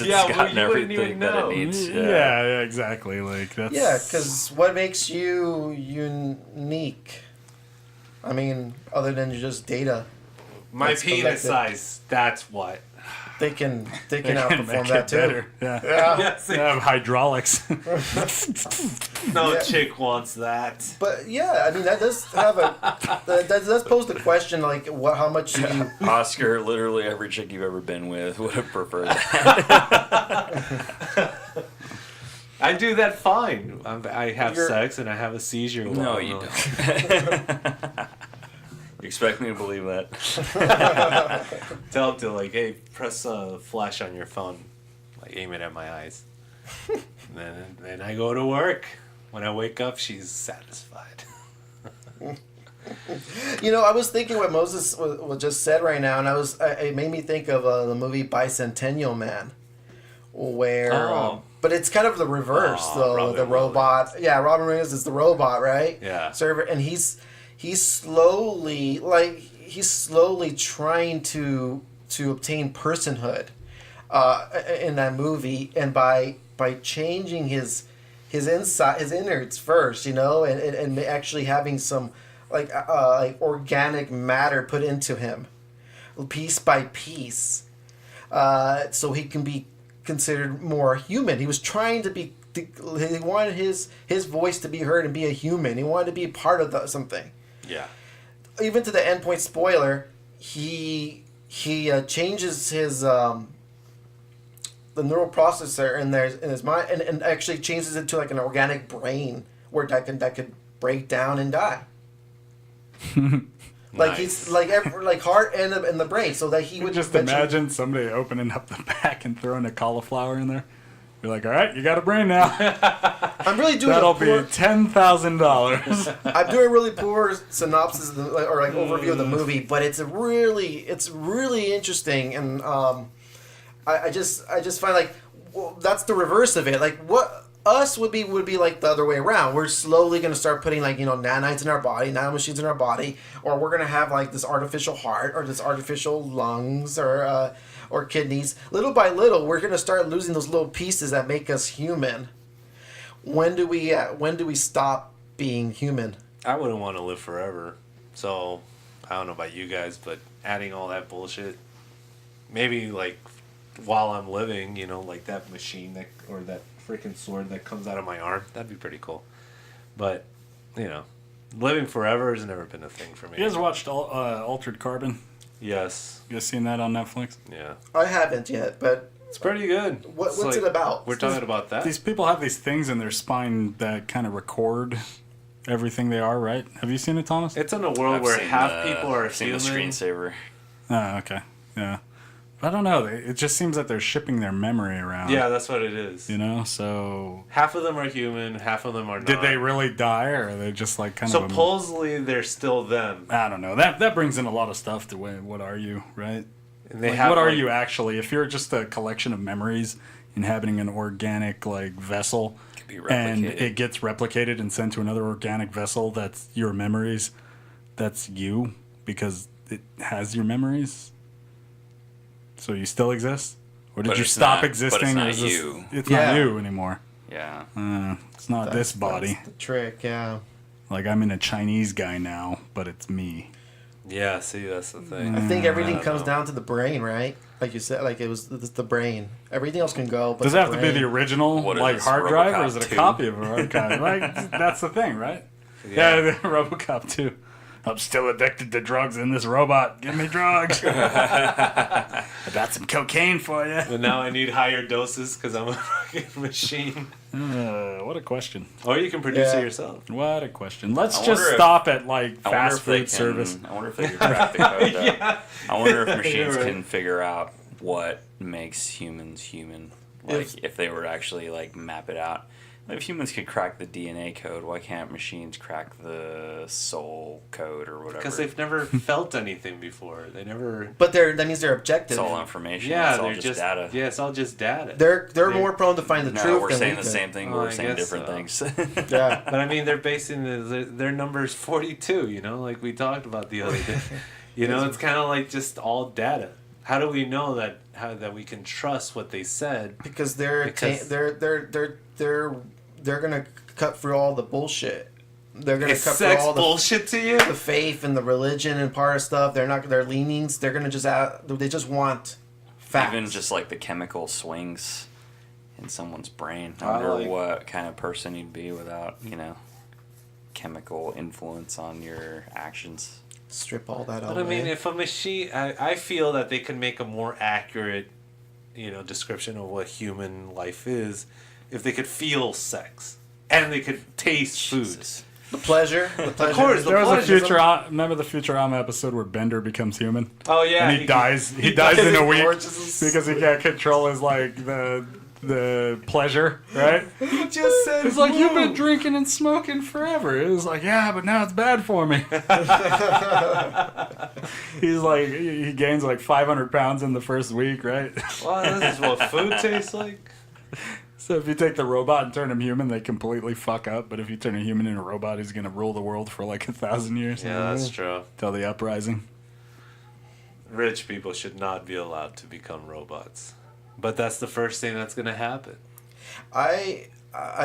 it's Yeah, well, gotten you wouldn't everything even that know. it needs. Yeah, exactly. Like that's Yeah, because what makes you unique? I mean, other than just data, My That's penis collective. size. That's what. they can they can outperform make that it too. better. Yeah. Yes, They have hydraulics. no Yeah. chick wants that. But yeah, I mean that does have that does pose the question like how much do you Oscar, literally every chick you've ever been with would have preferred that. I do that fine. I have You're- sex and I have a seizure. No, while you I'm- don't. You expect me to believe that? Tell him to like, hey, press a flash on your phone, like aim it at my eyes. then I go to work. When I wake up, she's satisfied. I was thinking what Moses was just said right now, and it made me think of the movie Bicentennial Man, where but it's kind of the reverse though. Robin The robot, yeah, Robin Williams is the robot, right? Yeah. Server, and he's slowly trying to obtain personhood in that movie, and by changing his innards first, and actually having some like organic matter put into him piece by piece, so he can be considered more human. He was trying to be he wanted his voice to be heard and be a human. He wanted to be a part of something. Yeah. Even to the endpoint spoiler, he changes his the neural processor in his mind, and actually changes it to like an organic brain where that could break down and die. Like Nice. he's like heart and the brain, so that he would Just eventually- imagine somebody opening up the back and throwing a cauliflower in there. You're like, all right, you got a brain now. I'm really doing That'll a poor, be $10,000. I'm doing a really poor synopsis of or like overview of the movie, but it's really interesting, and I just find like that's the reverse of it. Like what us would be like the other way around. We're slowly gonna start putting like nanites in our body, nanomachines in our body, or we're gonna have like this artificial heart or this artificial lungs or kidneys. Little by little, we're gonna start losing those little pieces that make us human. When do we stop being human? I wouldn't want to live forever. So, I don't know about you guys, but adding all that bullshit, maybe like while I'm living, like that machine or that freaking sword that comes out of my arm, that'd be pretty cool. But, living forever has never been a thing for me. You guys watched Altered Carbon? Yes. You guys seen that on Netflix? Yeah. I haven't yet, but It's pretty good. What's It's it about? We're talking about that. These people have these things in their spine that kind of record everything they are, right? Have you seen it, Thomas? It's in a world I've where seen half the- people are I've seen the human. screensaver. Oh, okay. Yeah. I don't know. It just seems that they're shipping their memory around. Yeah, that's what it is. So Half of them are human, half of them are not. did they really die, or are they just like kind of... Supposedly, they're still them. I don't know. That brings in a lot of stuff to what are you, right? And they Like, have, what are like- you actually? If you're just a collection of memories inhabiting an organic like vessel, Could be and replicated. it gets replicated and sent to another organic vessel, that's your memories. That's you because it has your memories. So you still exist, or did But you it's stop not- but existing? it's or not is this- you. It's Yeah. not you anymore. Yeah. It's not this body. That's the trick, yeah. Like I'm in a Chinese guy now, but it's me. Yeah, see, that's the thing. I think everything don't comes know. down to the brain, right? Like you said, like it's the brain. Everything else can go, but Does it the have to be brain- the original What is like this, hard drive, or RoboCop is it a 2? copy of a hard drive? Like that's the thing, right? Yeah, RoboCop 2. I'm still addicted to drugs in this robot. Give me drugs. I got some cocaine for you. But now I need higher doses because I'm a fucking machine. What a question. Or you can produce Yeah. it yourself. What a question. Let's I just wonder if- stop at like I wonder fast if they food can. service. I wonder if they can crack the code. Though. Yeah. I wonder if machines You're right. can figure out what makes humans human. Like if they were to actually like map it out. If humans could crack the DNA code, why can't machines crack the soul code or whatever? Because they've never felt anything before. They never. But that means they're objective. It's all information. Yeah, it's all they're just data. Yeah, it's all just data. They're more prone to find the No, truth we're than saying we the can. same thing. Oh, We're I saying guess different so. things. Yeah. But I mean, they're basing their numbers 42. You know, like we talked about the other day. You know, it's kind of like just all data. How do we know that we can trust what they said? Because they're gonna cut through all the bullshit. They're gonna It's cut through sex all bullshit to you. the faith and the religion and part of stuff. They're not their leanings. They're gonna they just want facts. Even just like the chemical swings in someone's brain. I I wonder like- what kind of person you'd be without, chemical influence on your actions. strip all that out. But I mean, if a machine, I feel that they can make a more accurate, description of what human life is, if they could feel sex and they could taste food. Jesus. the pleasure, Of course, There was a pleasure. remember the Futurama episode where Bender becomes human? Oh yeah, And he dies. He dies in a week Gorgeous. because he can't control his the pleasure, right? He just said, He's like, you've been drinking and smoking forever. It was like, yeah, but now it's bad for me. He's like, he gains like 500 pounds in the first week, right? Well, this is what food tastes like. So if you take the robot and turn him human, they completely fuck up. But if you turn a human into a robot, he's gonna rule the world for like 1,000 years. Yeah, that's true. Till the uprising. Rich people should not be allowed to become robots, but that's the first thing that's gonna happen. I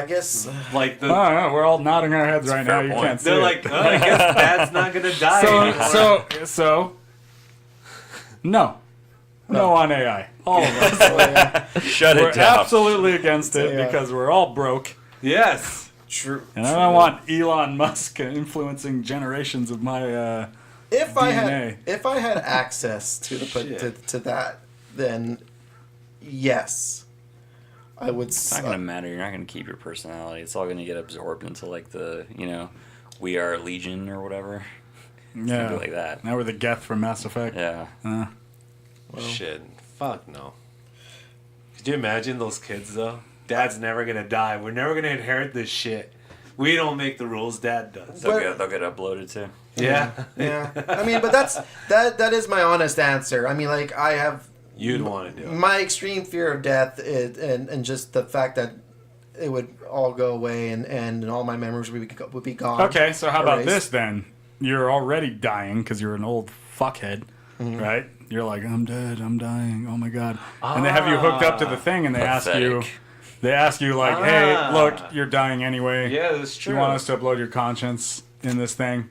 guess. Like Oh, yeah, we're all nodding our heads right now. fair You point. can't see they're it. like, I guess Dad's not gonna die anymore. No on AI. All of us. Shut We're it down. absolutely against it Yeah. because we're all broke. Yes. True. And I don't want Elon Musk influencing generations of my. If DNA. I had access to to that, then yes, I would. It's not gonna matter. You're not gonna keep your personality. It's all gonna get absorbed into like the we are Legion or whatever. It's gonna be like that. Now we're the Geth from Mass Effect. Yeah. Shit. Fuck no. Could you imagine those kids though? Dad's never gonna die. We're never gonna inherit this shit. We don't make the rules. Dad does. But- They'll get uploaded too. Yeah. Yeah, I mean, but that is my honest answer. I mean, like I have You'd want to do it. my extreme fear of death and just the fact that it would all go away and all my memories would be gone. Okay, so how about erased. this then? You're already dying because you're an old fuckhead, right? You're like, I'm dead, I'm dying, oh my god. And they have you hooked up to the thing and they ask you like, hey, look, you're dying anyway. Yeah, that's Do true. you want us to upload your conscience in this thing?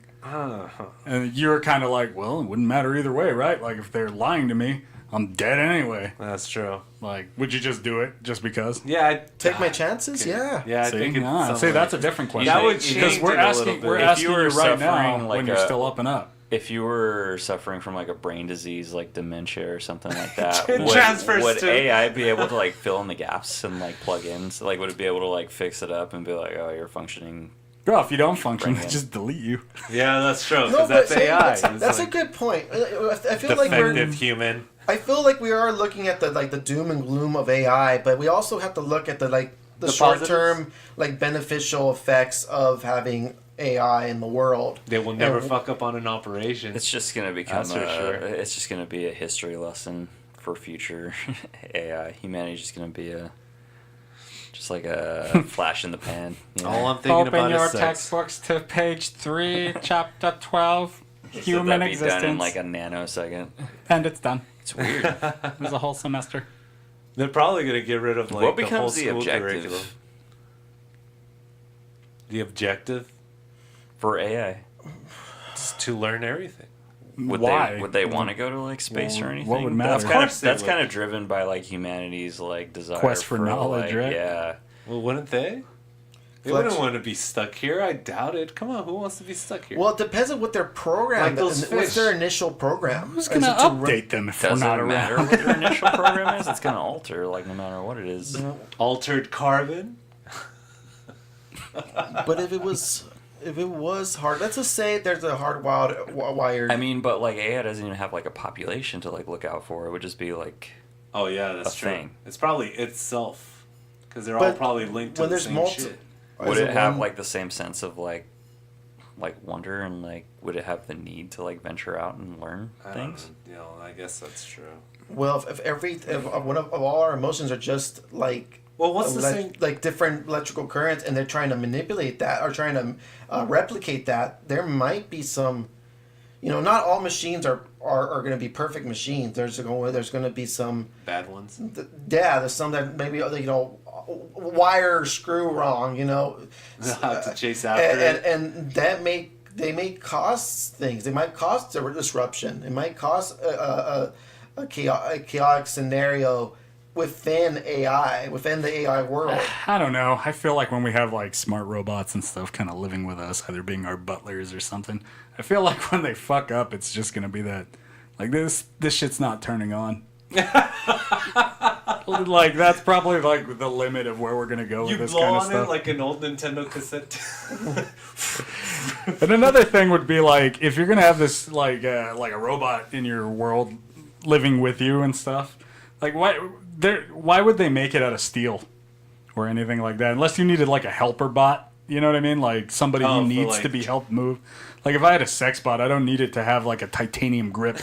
And you're kind of like, well, it wouldn't matter either way, right? Like, if they're lying to me, I'm dead anyway. That's true. Like, would you just do it just because? Yeah, I'd Take my chances. Yeah. Yeah, I See, think it's something see, that's a like- different question. That would because change we're it a asking, little bit. we're If asking you you were right now suffering like when you're a- still up and up. If you were suffering from like a brain disease, like dementia or something like that, It transfers would to- AI be able to like fill in the gaps and like plug in? So like, would it be able to like fix it up and be like, oh, you're functioning? Girl, if you don't function, Bring it. just delete you. Yeah, that's true. No, Because but that's see, AI. that's a like good point. I feel like defective human. I feel like we are looking at the doom and gloom of AI, but we also have to look at the The short term beneficial effects of having AI in the world. They will never And- fuck up on an operation. It's just gonna become That's for sure. It's just gonna be a history lesson for future AI. Humanity's just gonna be just like a flash in the pan. You know? All I'm thinking about is sex. textbooks to page 3, chapter 12, So that'd be done in like a nanosecond. and it's done. It's weird. It was a whole semester. They're probably gonna get rid of like What the whole becomes the school objective curriculum. The objective for AI? is to learn everything. Why? Would they want to go to like space or Well, anything? what would matter? That's Of kind course of they that's would. kind of driven by like humanity's like desire Quest for knowledge, like, right? Yeah. Well, wouldn't they? They wouldn't want to be stuck here. I doubt it. Come on, who wants to be stuck here? Well, it depends on what their program. Like those What's fish. their initial program? Who's gonna update them if we're Doesn't not matter around? what their initial program is. It's gonna alter, like no matter what it is. Altered carbon. But if it was hard, let's just say there's a wired. I mean, but like AI doesn't even have like a population to like look out for. It would just be like Oh yeah, that's A true. thing. It's probably itself, because they're all But probably linked to when the there's same shit. would Is it have one- like the same sense of like wonder and like would it have the need to like venture out and learn I things? don't know. I guess that's true. Well, if one of all our emotions are just like Well, what's the same? like different electrical currents, and they're trying to manipulate that or trying to replicate that, there might be some. Not all machines are going to be perfect machines. There's going to be some. Bad ones. There's some that maybe wire or screw wrong. Have to chase after it. and that they may cause things. They might cause a disruption. It might cause a chaotic scenario within the AI world. I don't know. I feel like when we have like smart robots and stuff kind of living with us, either being our butlers or something, I feel like when they fuck up, it's just gonna be that, like this shit's not turning on. Like that's probably like the limit of where we're gonna go You with this blow kind of on stuff. it like an old Nintendo cassette. And another thing would be like if you're gonna have this like a robot in your world living with you and stuff, like why would they make it out of steel or anything like that? Unless you needed like a helper bot, you know what I mean? Like somebody who for, needs like- to be helped move. Like if I had a sex bot, I don't need it to have like a titanium grip.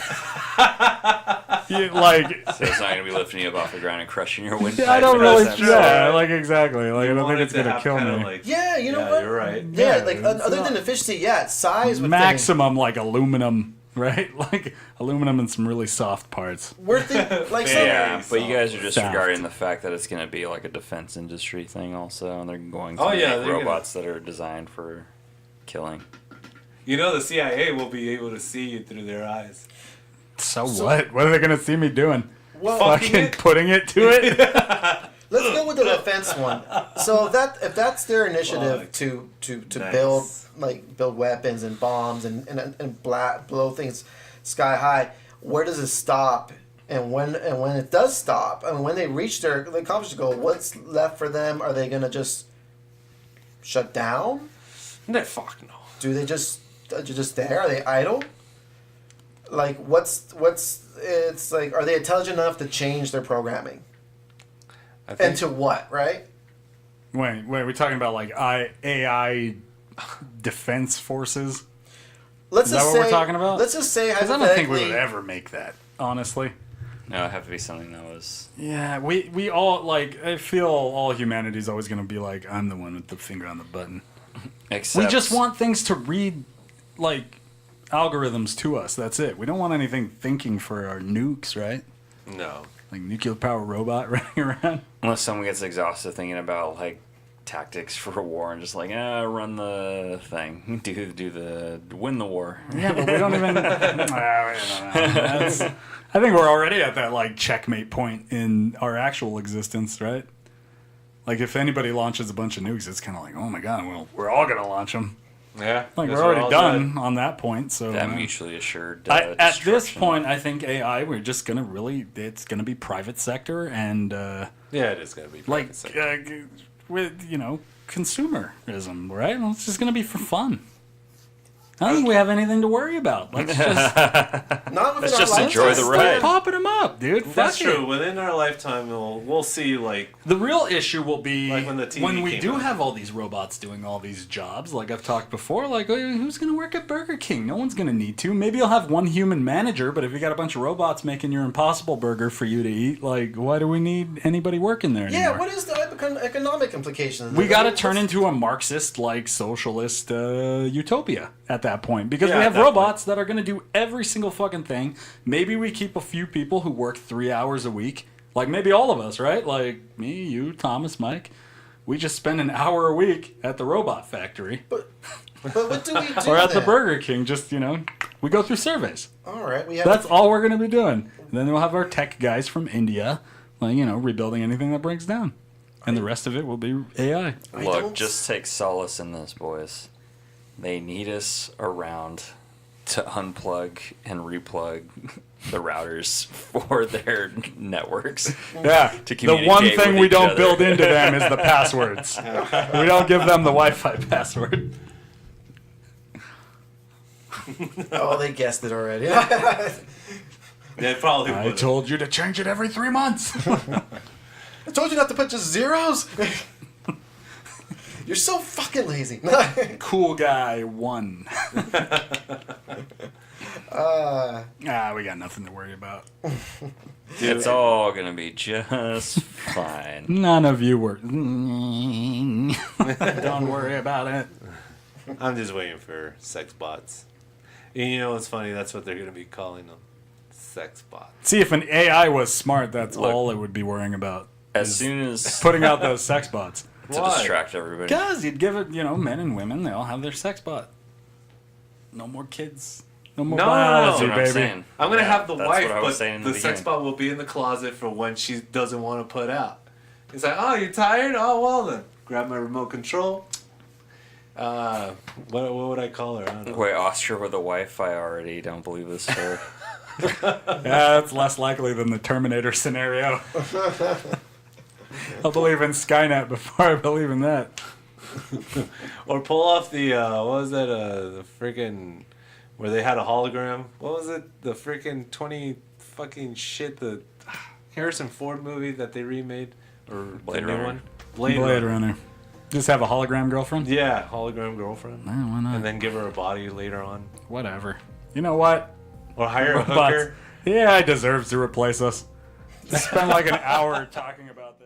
Like So it's not gonna be lifting you up off the ground and crushing your windpipe. I don't in really. that sense. Yeah, like exactly. Like I don't Want think it it's to gonna have kill kinda me. like- Yeah, you know Yeah, what? you're right. Yeah, Yeah, like it's other not- than efficiency, size would Maximum like aluminum, right? Like aluminum and some really soft parts. We're thinking like some, Yeah, but you guys are Soft. disregarding the fact that it's going to be like a defense industry thing also, and they're going to Oh, make yeah, they're gonna- robots that are designed for killing. The CIA will be able to see you through their eyes. So what? What are they gonna see me doing? well, Fucking Fucking it? putting it to it? let's go with the defense one. So if that's their initiative Fuck. to Nice. build weapons and bombs and blow things sky high, where does it stop? And when it does stop, and when they reach the accomplishment goal, what's left for them? Are they gonna just shut down? No, fuck no. Do they just there? Are they idle? Like what's it's like? Are they intelligent enough to change their programming? I think And to what? Right? Wait, we're talking about like AI defense forces? Let's Is that just what say, we're talking about? Let's just say Because I don't think we would hypothetically. ever make that, honestly. No, it'd have to be something that was. Yeah, we all like. I feel all humanity's always gonna be like, I'm the one with the finger on the button. Except, We just want things to read like algorithms to us. That's it. We don't want anything thinking for our nukes, right? no. Like nuclear power robot running around. unless someone gets exhausted thinking about like tactics for a war and just like run the thing, do the win the war. Yeah, but we don't even. That's, I think we're already at that like checkmate point in our actual existence, right? Like if anybody launches a bunch of nukes, it's kind of like, oh my god, well, we're all gonna launch them. Yeah. Like guess we're already all done on that point. So That mutually assured. at this destruction. point, I think AI, we're just gonna it's gonna be private sector and Yeah, it is gonna be like private sector. with consumerism, right? Well, it's just gonna be for fun. I don't think we have anything to worry about. Let's just Not within Let's our just enjoy the lifetime. ride. popping them up, dude. That's Fuck it. true. Within our lifetime, we'll see like The real issue will be Like when the TV we came do out. have all these robots doing all these jobs. Like I've talked before, like who's going to work at Burger King? No one's going to need to. Maybe you'll have one human manager, but if you got a bunch of robots making your Impossible Burger for you to eat, like why do we need anybody working there anymore? Yeah, what is the economic implications? We got to turn into a Marxist, like socialist utopia at that point because Yeah, we at have that robots that are going to do every single fucking thing. Maybe we keep a few people who work 3 hours a week, like maybe all of us, right? Like me, you, Thomas, Mike. We just spend an hour a week at the robot factory But what do we do? or at the then? Burger King. Just we go through surveys. All right, we have. That's all we're going to be doing. And then we'll have our tech guys from India, like rebuilding anything that breaks down. And the rest of it will be AI. Look, just take solace in this, boys. They need us around to unplug and replug the routers for their networks. Yeah. To The one communicate thing with we each don't other. build into them is the passwords. We don't give them the Wi-Fi password. Oh, they guessed it already. They probably I would. told you to change it every 3 months. I told you not to put just zeros. You're so fucking lazy. Cool guy 1. We got nothing to worry about. It's all gonna be just fine. None of you were. Don't worry about it. I'm just waiting for sex bots. And you know what's funny? That's what they're going to be calling them. Sex bots. See, if an AI was smart, that's Look. all it would be worrying about. As is soon as putting out those sex bots. to Why? distract everybody. Because you'd give it, men and women, they all have their sex bot. No more kids. No more No, biology, no, That's what I'm baby. saying. I'm going to Yeah, have the that's wife, what I was but saying in the sex beginning. bot will be in the closet for when she doesn't want to put out. It's like, oh, you tired? Oh, well then. Grab my remote control. What would I call her? I don't know. Wait, Austria with a wife? I already don't believe this story. Yeah, that's less likely than the Terminator scenario. I'll believe in Skynet before I believe in that. Or pull off the, what was that, the freaking, where they had a hologram? What was it? The freaking 20 fucking shit, the Harrison Ford movie that they remade? Or Blade the new Runner. one? Blade Runner. Just have a hologram girlfriend? Yeah, hologram girlfriend. Yeah, why not? And then give her a body later on. Whatever. You know what? Or hire a Robots. hooker. Yeah, he deserves to replace us. Spend like an hour talking about this.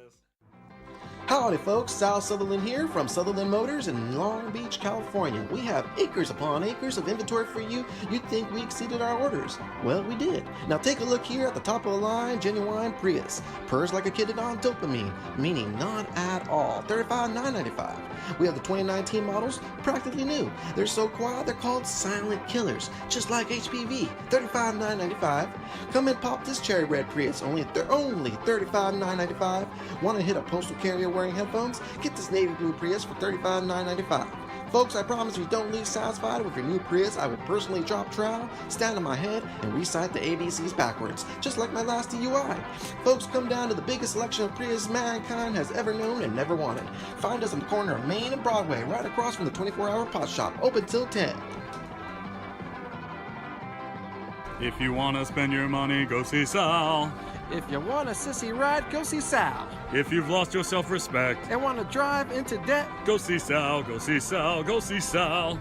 Howdy folks, Sal Sutherland here from Sutherland Motors in Long Beach, California. We have acres upon acres of inventory for you. You'd think we exceeded our orders. Well, we did. Now take a look here at the top of the line, genuine Prius. Purrs like a kid on dopamine, meaning not at all. $35,995. We have the 2019 models, practically new. They're so quiet, they're called silent killers, just like HPV. $35,995. Come and pop this cherry red Prius, only $35,995. Want to hit a postal carrier wearing headphones? Get this navy blue Prius for $35,995. Folks, I promise if you don't leave satisfied with your new Prius, I will personally drop trowel, stand on my head, and recite the ABCs backwards, just like my last DUI. Folks, come down to the biggest selection of Prius mankind has ever known and never wanted. Find us on the corner of Main and Broadway, right across from the 24-hour pot shop, open till 10. If you want to spend your money, go see Sal. If you want a sissy ride, go see Sal. If you've lost your self-respect, And want to drive into debt? go see Sal, go see Sal, go see Sal.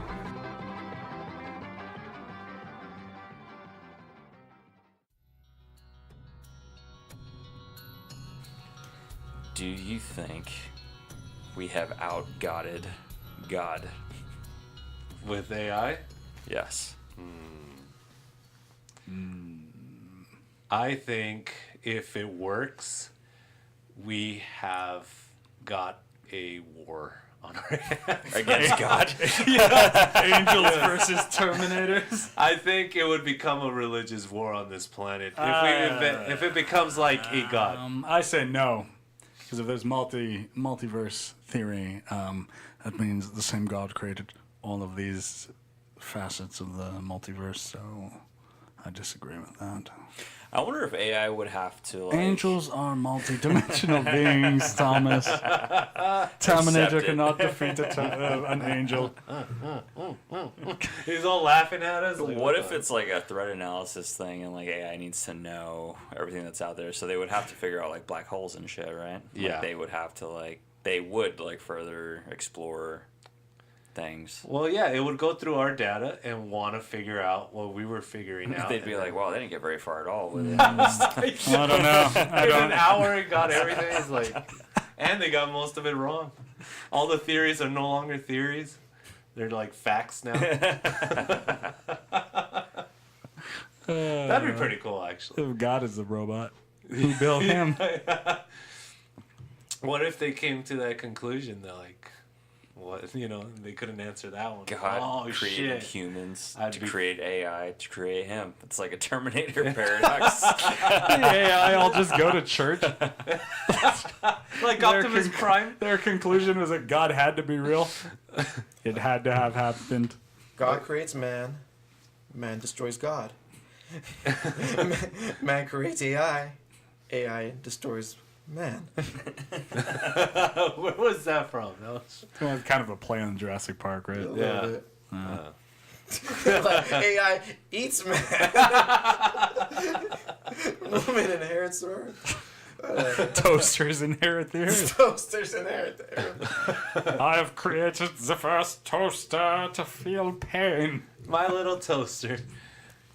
Do you think we have outgodded God? With AI? Yes. I think if it works, we have got a war on our hands. Against God? Angels versus Terminators. I think it would become a religious war on this planet if it becomes like a god. I say no, because if there's multiverse theory, that means the same God created all of these facets of the multiverse. So I disagree with that. I wonder if AI would have to, like... Angels are multi-dimensional beings, Thomas. Terminator Accept it. cannot defeat an angel. He's all laughing at us. Like, What if it's like a threat analysis thing and like AI needs to know everything that's out there, so they would have to figure out like black holes and shit, right? Yeah. Like, they would further explore things. Well, yeah, it would go through our data and want to figure out what we were figuring out. They'd be like, "Wow, they didn't get very far at all with it." I don't know. In an hour, it got everything. It's like, and they got most of it wrong. All the theories are no longer theories; they're like facts now. That'd be pretty cool, actually. If God is the robot, who built him? What if they came to that conclusion? They're like, What, they couldn't answer that one. God created shit. humans I'd to be- create AI to create him. It's like a Terminator paradox. The AI all just go to church. Like Optimus Prime. Their conclusion was that God had to be real. It had to have happened. God creates man. Man destroys God. Man creates AI. AI destroys man. Where was that from? That was... It's kind of a play on Jurassic Park, right? Yeah. Like AI eats man. Woman inherits the earth. Toasters inherit the earth. Toasters inherit the earth. I have created the first toaster to feel pain. My little toaster.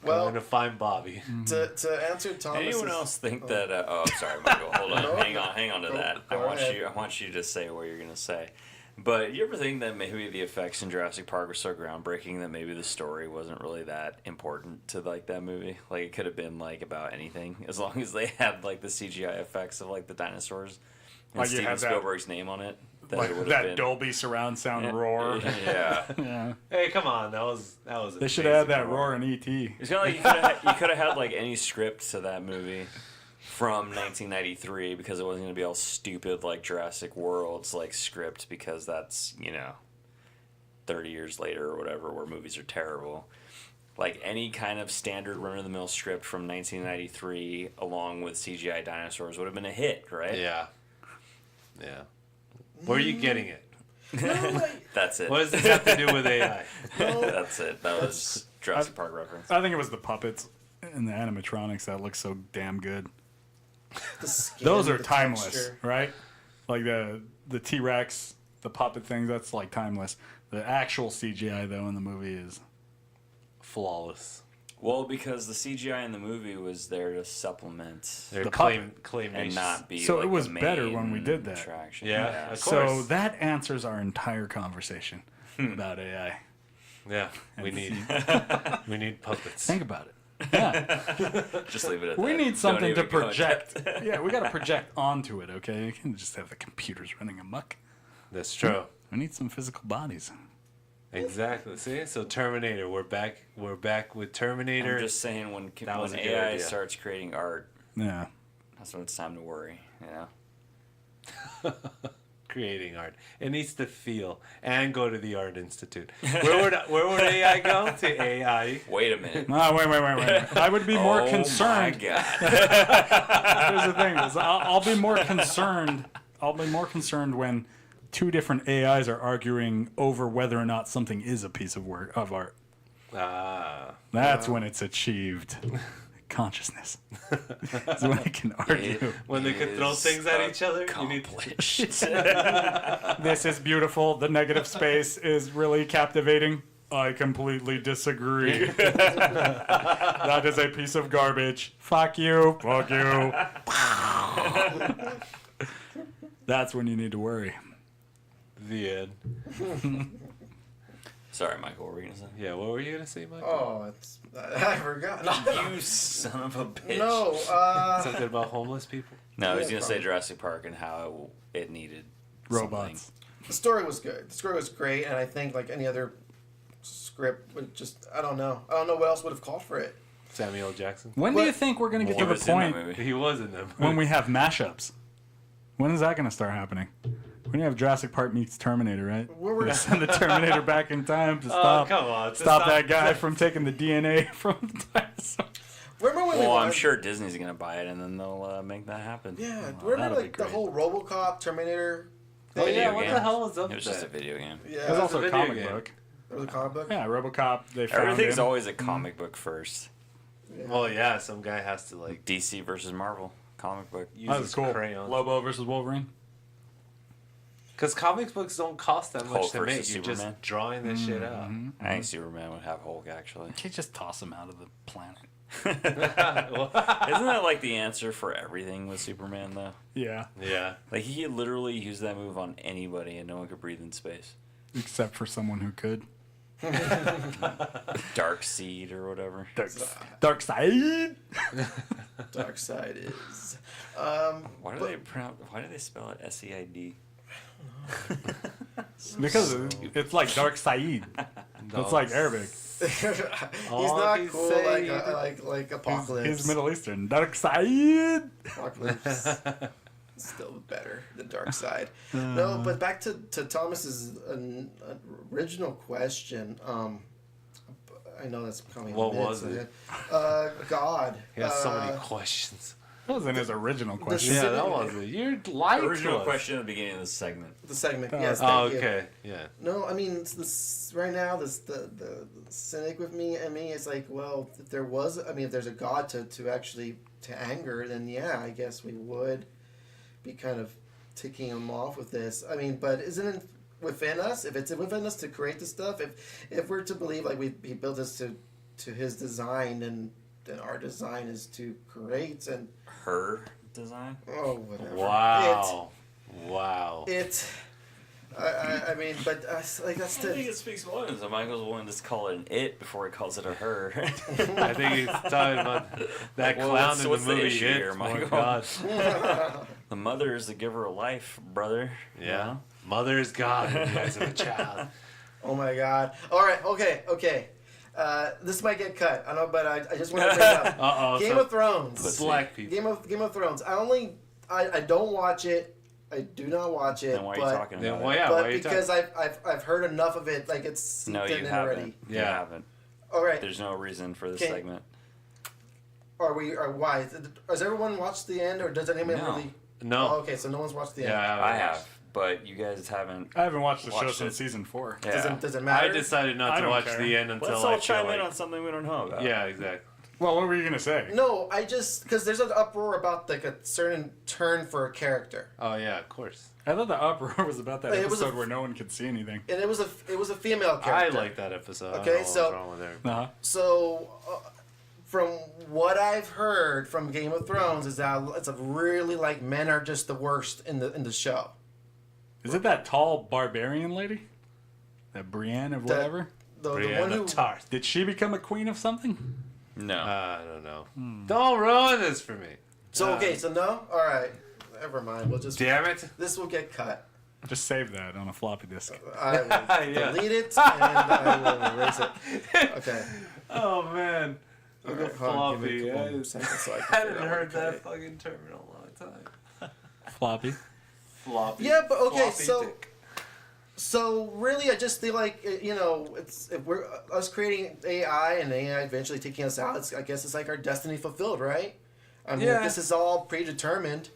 Well, Going to find Bobby. to answer Thomas. Anyone else think that? Oh, I'm sorry, Michael. Hold on. No, hang on to that. go ahead. I want you to say what you're gonna say. But you ever think that maybe the effects in Jurassic Park were so groundbreaking that maybe the story wasn't really that important to like that movie? Like it could have been like about anything as long as they had like the CGI effects of like the dinosaurs and Like you Steven had that- Spielberg's name on it. Like it would have that been, Dolby surround sound roar. Yeah. Yeah. Hey, come on. That was They should have had that roar in E.T. It's kind of like you could have had like any script to that movie from 1993 because it wasn't going to be all stupid like Jurassic World's like script because that's 30 years later or whatever where movies are terrible. Like any kind of standard run-of-the-mill script from 1993 along with CGI dinosaurs would have been a hit, right? Yeah. Where are you getting it? That's it. What does this have to do with AI? That's it. That was Jurassic Park reference. I think it was the puppets and the animatronics that look so damn good. The skin, Those are the timeless, texture. right? Like the T-Rex, the puppet things, that's like timeless. The actual CGI though in the movie is Flawless. Well, because the CGI in the movie was there to supplement They're The claymation. and not be So like it was the better when we main did that. attraction. Yeah. Of so course. that answers our entire conversation about AI. Yeah. We need puppets. Think about it. Yeah, Just leave it at we that. need Don't something to even go into project. Yeah, we got to project onto it. Okay, you can't just have the computers running amok. That's true. We need some physical bodies. Exactly. See? So Terminator. We're back with Terminator. I'm just saying when That was a good AI idea. starts creating art, Yeah. that's when it's time to worry. Creating art. It needs to feel and go to the Art Institute. Where would AI go? To AI. Wait a minute. No, wait. I would be more Oh concerned. my God. Here's the thing: is I'll be more concerned. I'll be more concerned when two different AIs are arguing over whether or not something is a piece of art. That's when it's achieved. Consciousness. That's when it can argue. When they could throw Is things at each other. You need accomplished. This is beautiful. The negative space is really captivating. I completely disagree. That is a piece of garbage. Fuck you. Fuck you. That's when you need to worry. the end. Sorry, Michael. What were you gonna say? Yeah, what were you gonna say, Michael? Oh, I forgot. You son of a bitch. No, Something about homeless people? No, I was Yeah, gonna say Jurassic Park and how it needed Robots. the story was good. The story was great, and I think like any other script would just I don't know what else would have called for it. Samuel L. Jackson? When do you think we're going to get something. to He the was in that point movie. He was in them. when we have mashups? When is that going to start happening? When you have Jurassic Park meets Terminator, right? Where we're Send the Terminator back in time to Oh, stop, come on. stop that guy from taking the DNA from the dinosaur. remember when Well, we I'm wanted- sure Disney's gonna buy it, and then they'll make that happen. Yeah, that'll remember be like the great. whole RoboCop Terminator thing? Oh, yeah, Video what game. the hell was up It with was just a that? video game. Yeah, There's also a a video comic game. book. there was a comic book. Yeah, RoboCop. They found Everything's him. always a comic book first. Well, yeah, some guy has to, like, DC versus Marvel comic book. use That his was cool. crayon. Lobo versus Wolverine. Because comic books don't cost that much Hulk to versus make. You're Superman. just drawing this shit out. I think Superman would have Hulk actually. You can't just toss him out of the planet. Isn't that like the answer for everything with Superman though? Yeah, Yeah. Like he could literally use that move on anybody, and no one could breathe in space. except for someone who could. Dark Seed or whatever. Dark side. Dark Side is. Why do they spell it SEID? Because it's like Dark Saeed. It's like Arabic. He's not he's cool saying- like Apocalypse. He's Middle Eastern. Dark Saeed. Apocalypse still better than Dark Side. No, but back to Thomas's original question. I know that's coming. What was it? God. He has so many questions. That wasn't his original question. Yeah, that was it. You're lying to Original us. question at the beginning of the segment. The segment. Yes. Oh, Thank you. okay. Yeah. No, I mean right now the cynic with me and me is like, well, if there's a God to actually to anger, then yeah, I guess we would be kind of ticking him off with this. I mean, but isn't it within us? If it's within us to create the stuff, if we're to believe like he built us to his design, and then our design is to create and Her design? whatever. Wow. Wow. I mean, but like that's I think the it speaks volumes that Michael's willing to call it an it before he calls it a her. I think he's talking about that Well, clown what's- in the what's the movie. issue It. here, Oh my Michael? God. The mother is the giver of life, brother. Yeah. Mother is God in the eyes of a child. oh my god. All right, okay. This might get cut. I know, but I just want to bring it up. Uh-oh. Game of Thrones. Pussy. Black people. Game of Thrones. I don't watch it. I do not watch it. Then why are you but, talking Then about why, it? yeah, why But are you because talking? I've heard enough of it, like it's seeped No, you in haven't. already. You Yeah. haven't. All right. There's no reason for this Okay. segment. Why? Has everyone watched the end, or does anyone No. really? No. Oh, okay, so no one's watched the end. Yeah, I have, but you guys haven't. I haven't watched the show Watched since it. season 4. Yeah. Does it matter? I decided not I to don't watch care. the end until Let's I all feel chime in like. on something we don't know about. Yeah, exactly. Well, what were you gonna say? No, I just because there's an uproar about like a certain turn for a character, Oh yeah, of course. I thought the uproar was about that It was episode a- where no one could see anything. and it was a female I character. like that episode. I Okay, don't know so- what's wrong with her. Uh-huh. So, from what I've heard from Game of Thrones is that it's a really like men are just the worst in the show. Is it that tall barbarian lady? That Brienne of That- whatever? The one Brienne who of Tarth. Did she become a queen of something? No. I don't know. Don't ruin this for me. So okay, so no, all right, never mind. We'll just Damn it. this will get cut. Just save that on a floppy disk. I will Yeah. delete it and I will erase it. Okay. Oh man. All The right, hold on, give me floppy. a couple I seconds so I can hadn't figure out heard what to that cut. fucking term in a long time. Floppy. Floppy. Yeah, but okay, Floppy so dick. so really, I just feel like it's if we're us creating AI and AI eventually taking us out. I guess it's like our destiny fulfilled, right? I mean, Yeah. if this is all predetermined.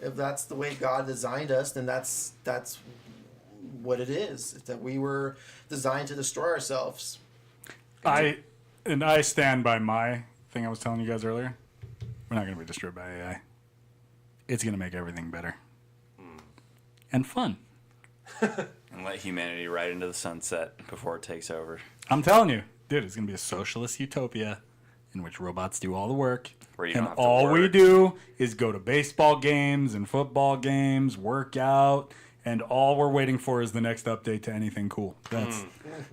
If that's the way God designed us, then that's what it is. It's that we were designed to destroy ourselves. I stand by my thing I was telling you guys earlier. We're not going to be destroyed by AI. It's going to make everything better. And fun. And let humanity ride into the sunset before it takes over. I'm telling you, dude, it's going to be a socialist utopia in which robots do all the work. Where you And don't have to all we work. do is go to baseball games and football games, work out, and all we're waiting for is the next update to anything cool.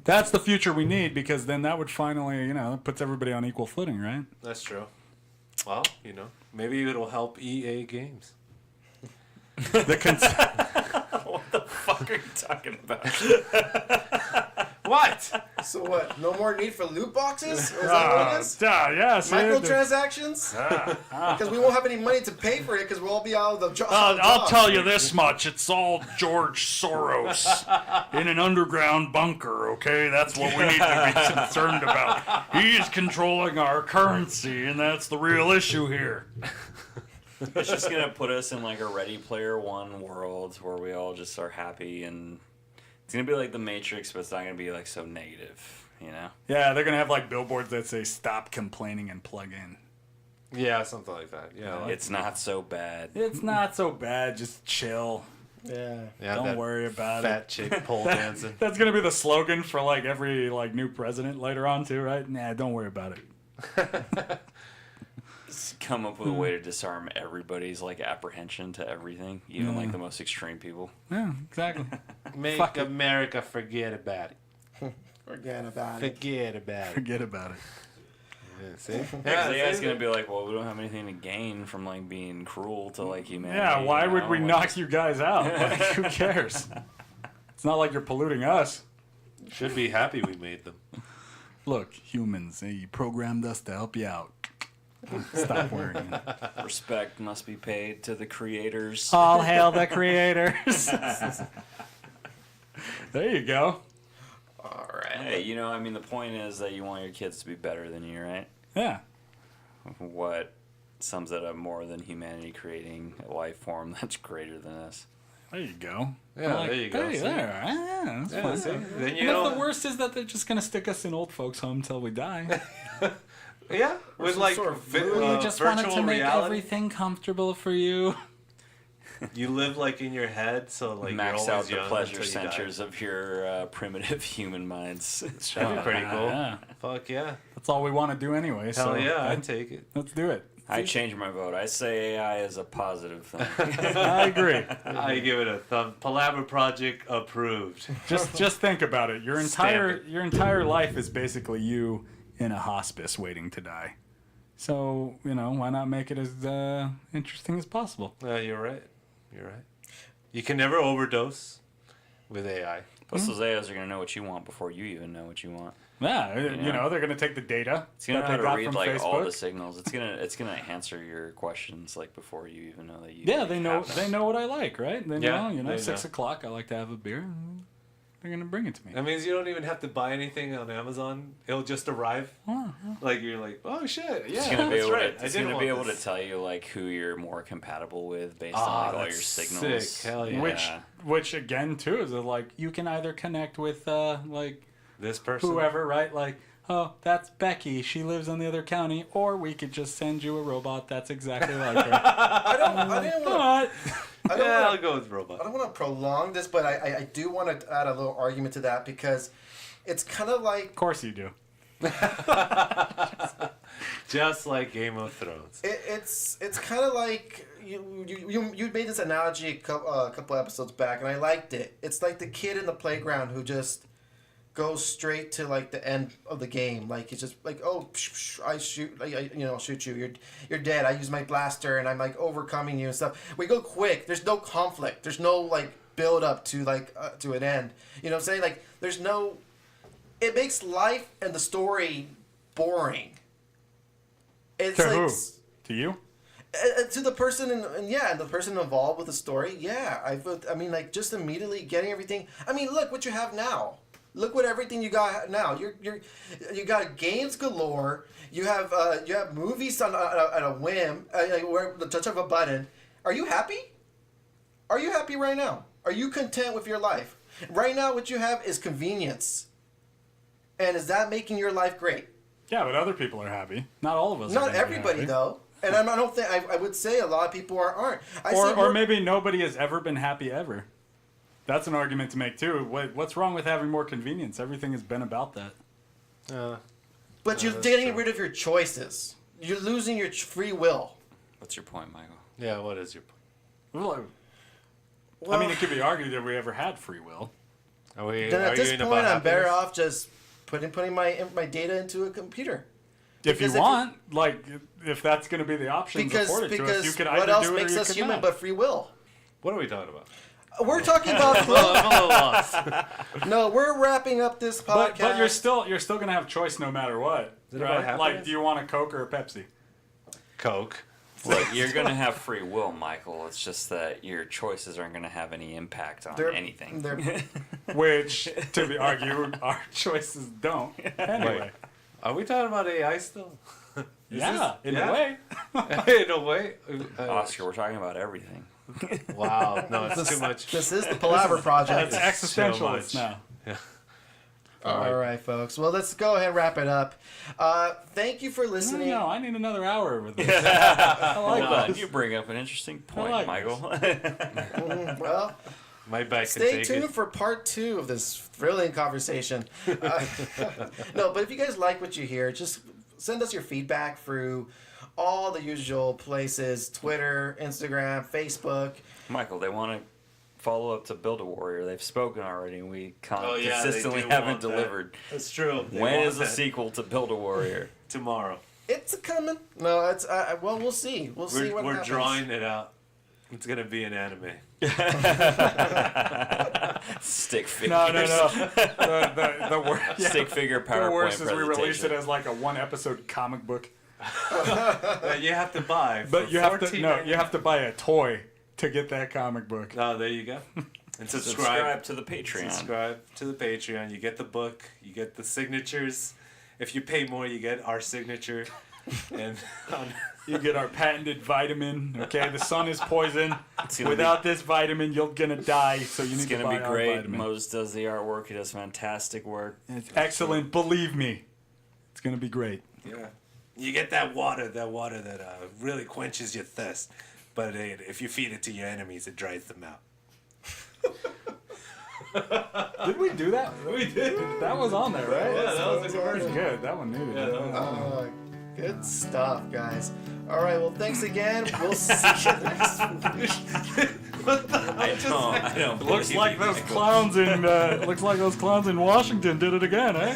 That's the future we need, because then that would finally, that puts everybody on equal footing, right? That's true. Well, maybe it'll help EA Games. The What the fuck are you talking about? What? So what? No more need for loot boxes? Is that what it is? yeah, see, Microtransactions? Because we won't have any money to pay for it because we'll all be out of the job. I'll tell you this much. It's all George Soros in an underground bunker, okay? That's what we need to be concerned about. He's controlling our currency, and that's the real issue here. It's just gonna put us in like a Ready Player One world where we all just are happy, and it's gonna be like the Matrix, but it's not gonna be like so negative, Yeah, they're going to have like billboards that say, stop complaining and plug in. Yeah, something like that. Yeah. It's not so bad. It's not so bad. Just chill. Yeah. Yeah, Don't that worry about fat it. chick pole dancing. That's going to be the slogan for like every like new president later on too, right? Nah, don't worry about it. Come up with a way to disarm everybody's like apprehension to everything, even like the most extreme people. Yeah, exactly. Make Fuck it. America forget about it. Forget about it. Forget about it. Forget about it. Yeah, see? Yeah, it's see? gonna be like, well, we don't have anything to gain from like being cruel to like humanity. Yeah, why would we Like, knock you guys out? Like, who cares? It's not like you're polluting us. Should be happy we made them. Look, humans, you programmed us to help you out. Stop worrying. Respect must be paid to the creators. All hail the creators. There you go. All right. Hey, you know, I mean, the point is that you want your kids to be better than you, right? Yeah. What sums it up more than humanity creating a life form that's greater than us? There you go. Yeah, there you go. Hey, See? there. Yeah, that's fine. See? Then you And know. if the worst is that they're just going to stick us in old folks' home until we die. Yeah, with some like sort of We just wanted virtual to make reality. everything comfortable for you. You live like in your head, so like Max you're out always the young pleasure until you die. centers of your primitive human minds. That'd be pretty cool. Yeah. Fuck yeah. That's all we want to do anyway. Hell so yeah, I'd take it. let's do it. I change my vote. I say AI is a positive thing. I agree. I give it a thumb. Palaver Project approved. Just think about it. Your entire life is basically you in a hospice waiting to die. So, why not make it as interesting as possible? You're right. You're right. You can never overdose with AI. Plus, those AIs are going to know what you want before you even know what you want. Yeah, they're going to take the data It's going to know how they to got read from like Facebook. all the signals. It's gonna answer your questions like before you even know that you. Yeah, they know have them. they know what I like, right? They Yeah, know, they 6 know. o'clock I like to have a beer. They're going to bring it to me. That means you don't even have to buy anything on Amazon. It'll just arrive. Like you're like, oh shit, yeah, It's gonna be that's able right. to, it's gonna be able to tell you like who you're more compatible with based on like all your signals. Sick. Hell yeah. Which again too is like you can either connect with like This person. whoever, right? Like, oh, that's Becky. She lives in the other county. Or we could just send you a robot that's exactly like her. I didn't want But Yeah, I'll go with I robot. don't want to prolong this, but I do want to add a little argument to that because it's kind of like of course you do. Just like Game of Thrones. it's kind of like you made this analogy a couple episodes back, and I liked it. It's like the kid in the playground who just goes straight to like the end of the game. Like it's just like, oh, I shoot, I'll shoot you. You're dead. I use my blaster, and I'm like overcoming you and stuff. We go quick. There's no conflict. There's no like build up to like to an end. You know what I'm saying? Like there's no. It makes life and the story boring. It's To like who? To you? to the person and the person involved with the story. Yeah, I mean, like just immediately getting everything. I mean, look what you have now. Look what everything you got now. You got games galore. You have movies on at a whim, where the touch of a button. Are you happy? Are you happy right now? Are you content with your life? Right now, what you have is convenience. And is that making your life great? Yeah, but other people are happy. Not all of us. are Not gonna be everybody happy. though. And I don't think I would say a lot of people aren't. Or maybe nobody has ever been happy ever. That's an argument to make too. What's wrong with having more convenience? Everything has been about that. But you're that's getting true. rid of your choices. You're losing your free will. What's your point, Michael? Yeah, what is your point? Well, I mean, it could be argued that we ever had free will. Are we, Then are at you this in point, about I'm better happiness? off just putting my data into a computer. If you Because want, if that's going to be the option afforded to us, you could either what else do it makes or you us could human not. but free will? What are we talking about? We're talking about I'm a little lost. no. We're wrapping up this podcast. But you're still going to have choice no matter what. it about Right? Like, happiness? do you want a Coke or a Pepsi? Coke. Look, you're gonna have free will, Michael. It's just that your choices aren't gonna have any impact on anything. Which, to be argued, our choices don't. Anyway, Wait. Are we talking about AI still? yeah, in yeah? a way. In a way. Oscar, we're talking about everything. Wow. No, it's too much. This is the Palaver Project. It's existentialist much. now. All right, folks. Well, let's go ahead and wrap it up. Thank you for listening. No, I need another hour with this. I like Hold on, that. you bring up an interesting point, like Michael. Well, My back can stay take tuned it. for part 2 of this thrilling conversation. No, but if you guys like what you hear, just send us your feedback through all the usual places: Twitter, Instagram, Facebook. Michael, they want to follow up to Build a Warrior. They've spoken already, and we Oh, yeah, they consistently do haven't want that. delivered. That's true. They When want is the that. sequel to Build a Warrior? Tomorrow. It's a coming. No, it's well, we'll see. We'll see what We're happens. drawing it out. It's gonna be an anime. Stick figure. No. The worst. Stick figure PowerPoint The worst is we presentation. released it as like a 1-episode comic book. That you have to buy. But for you have to $14.99. you have to buy a toy to get that comic book. Oh, there you go. And Subscribe to the Patreon. Subscribe to the Patreon. You get the book. You get the signatures. If you pay more, you get our signature. And You get our patented vitamin. Okay, the sun is poison. gonna Without this vitamin, you're gonna die. So you It's need to gonna buy be our great. vitamin. Moses does the artwork. He does fantastic work. It's excellent. Believe me, it's gonna be great. yeah, you get that water that really quenches your thirst. But if you feed it to your enemies, it dries them out. Did we do that? We did. That was on there, right? Yeah, that was a That was commercial. good. That one needed. Yeah, it. that was Oh, good stuff, guys. All right, well, thanks again. We'll see you next week. I don't. Looks believe like you, those Michael. clowns in Washington did it again, eh?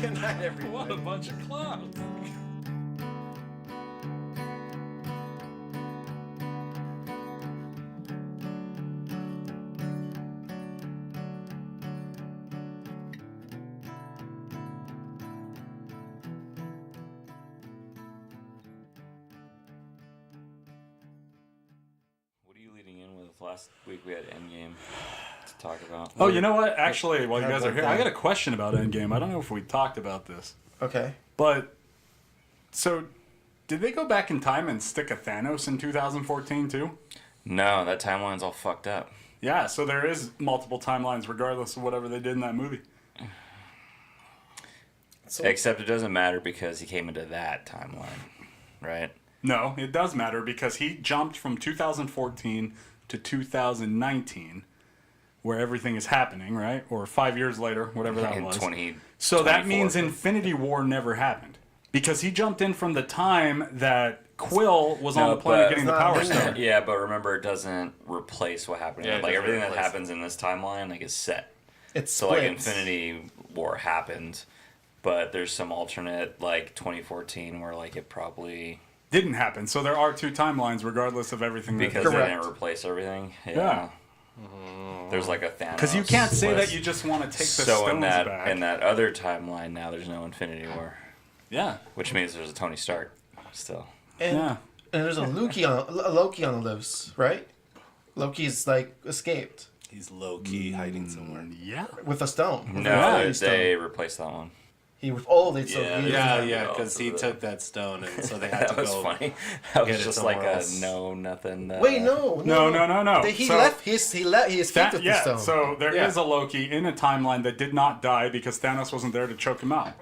Good night, everyone. What a bunch of clowns. What are you leading in with? Last week we had Endgame to talk about. Oh, you know what? Actually, while you Have guys are one here, I thing. got a question about Endgame. I don't know if we talked about this, Okay. but so did they go back in time and stick a Thanos in 2014 too? No, that timeline's all fucked up. Yeah, so there is multiple timelines regardless of whatever they did in that movie. So, Except it doesn't matter because he came into that timeline, right? No, it does matter because he jumped from 2014 to 2019 where everything is happening, right? Or 5 years later, whatever that In was. 20. So that 24. means Infinity War never happened. Because he jumped in from the time that Quill was on No, the planet but- getting the It's not Power linear. Stone. Yeah, but remember, it doesn't replace what happened. Yeah, it like doesn't everything that replace happens in this timeline, like is set. it's So like splits. Infinity War happened, but there's some alternate like 2014 where like it probably Didn't happen. So there are two timelines regardless of everything. because that they Correct. didn't replace everything. Yeah. There's like a Thanos. Because you can't say twist. that you just want to take the So stones in that back. in that other timeline now, there's no Infinity War, Yeah. which means there's a Tony Stark still. And, Yeah. and there's a Loki on the loose, right? Loki's like escaped He's low key hiding somewhere. Yeah. with a stone. With an No, Infinity they stone. replaced that one. They so Yeah, he- Yeah, Yeah, yeah, no, because he the- took that stone, and so they had That to was go. funny. That get was it just like somewhere a else. nothing. Wait, no. No. He So- left. He escaped That, with the yeah, stone. so there is Yeah. a Loki in a timeline that did not die because Thanos wasn't there to choke him out.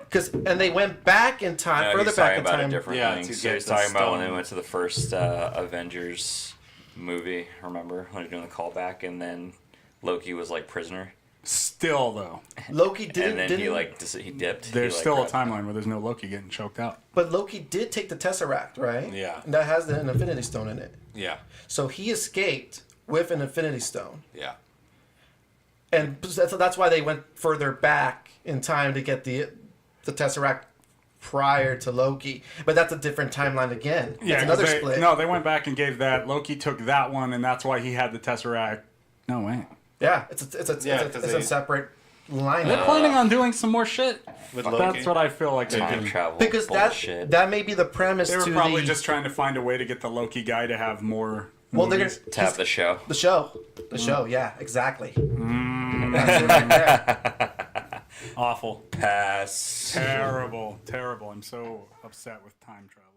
And they went back in time, No, further he's back talking in about a time. different Yeah, thing. to So get he's the talking about when stone. they went to the first Avengers movie. Remember when they were doing the callback, and then Loki was like prisoner, Still, though, Loki and didn't. then didn't he like he dipped. there's He, like, still a grabbed- timeline where there's no Loki getting choked out. But Loki did take the Tesseract, right? Yeah. And that has an Infinity Stone in it. Yeah, So he escaped with an Infinity Stone. yeah. And that's why they went further back in time to get the Tesseract prior to Loki. But that's a different timeline again. Yeah, It's another 'cause they, split. No, they went back and gave that. Loki took that one, and that's why he had the Tesseract. No, wait. Yeah, it's Yeah, 'cause a they- separate line. They're planning on doing some more shit. With That's Loki? what I feel like they're time doing. travel Because bullshit. that may be the premise They were to probably the, just trying to find a way to get the Loki guy to have more well, they're movies. gonna Tap the show. the show. The show, yeah, exactly. That's it right there. Awful. Pass. Terrible. I'm so upset with time travel.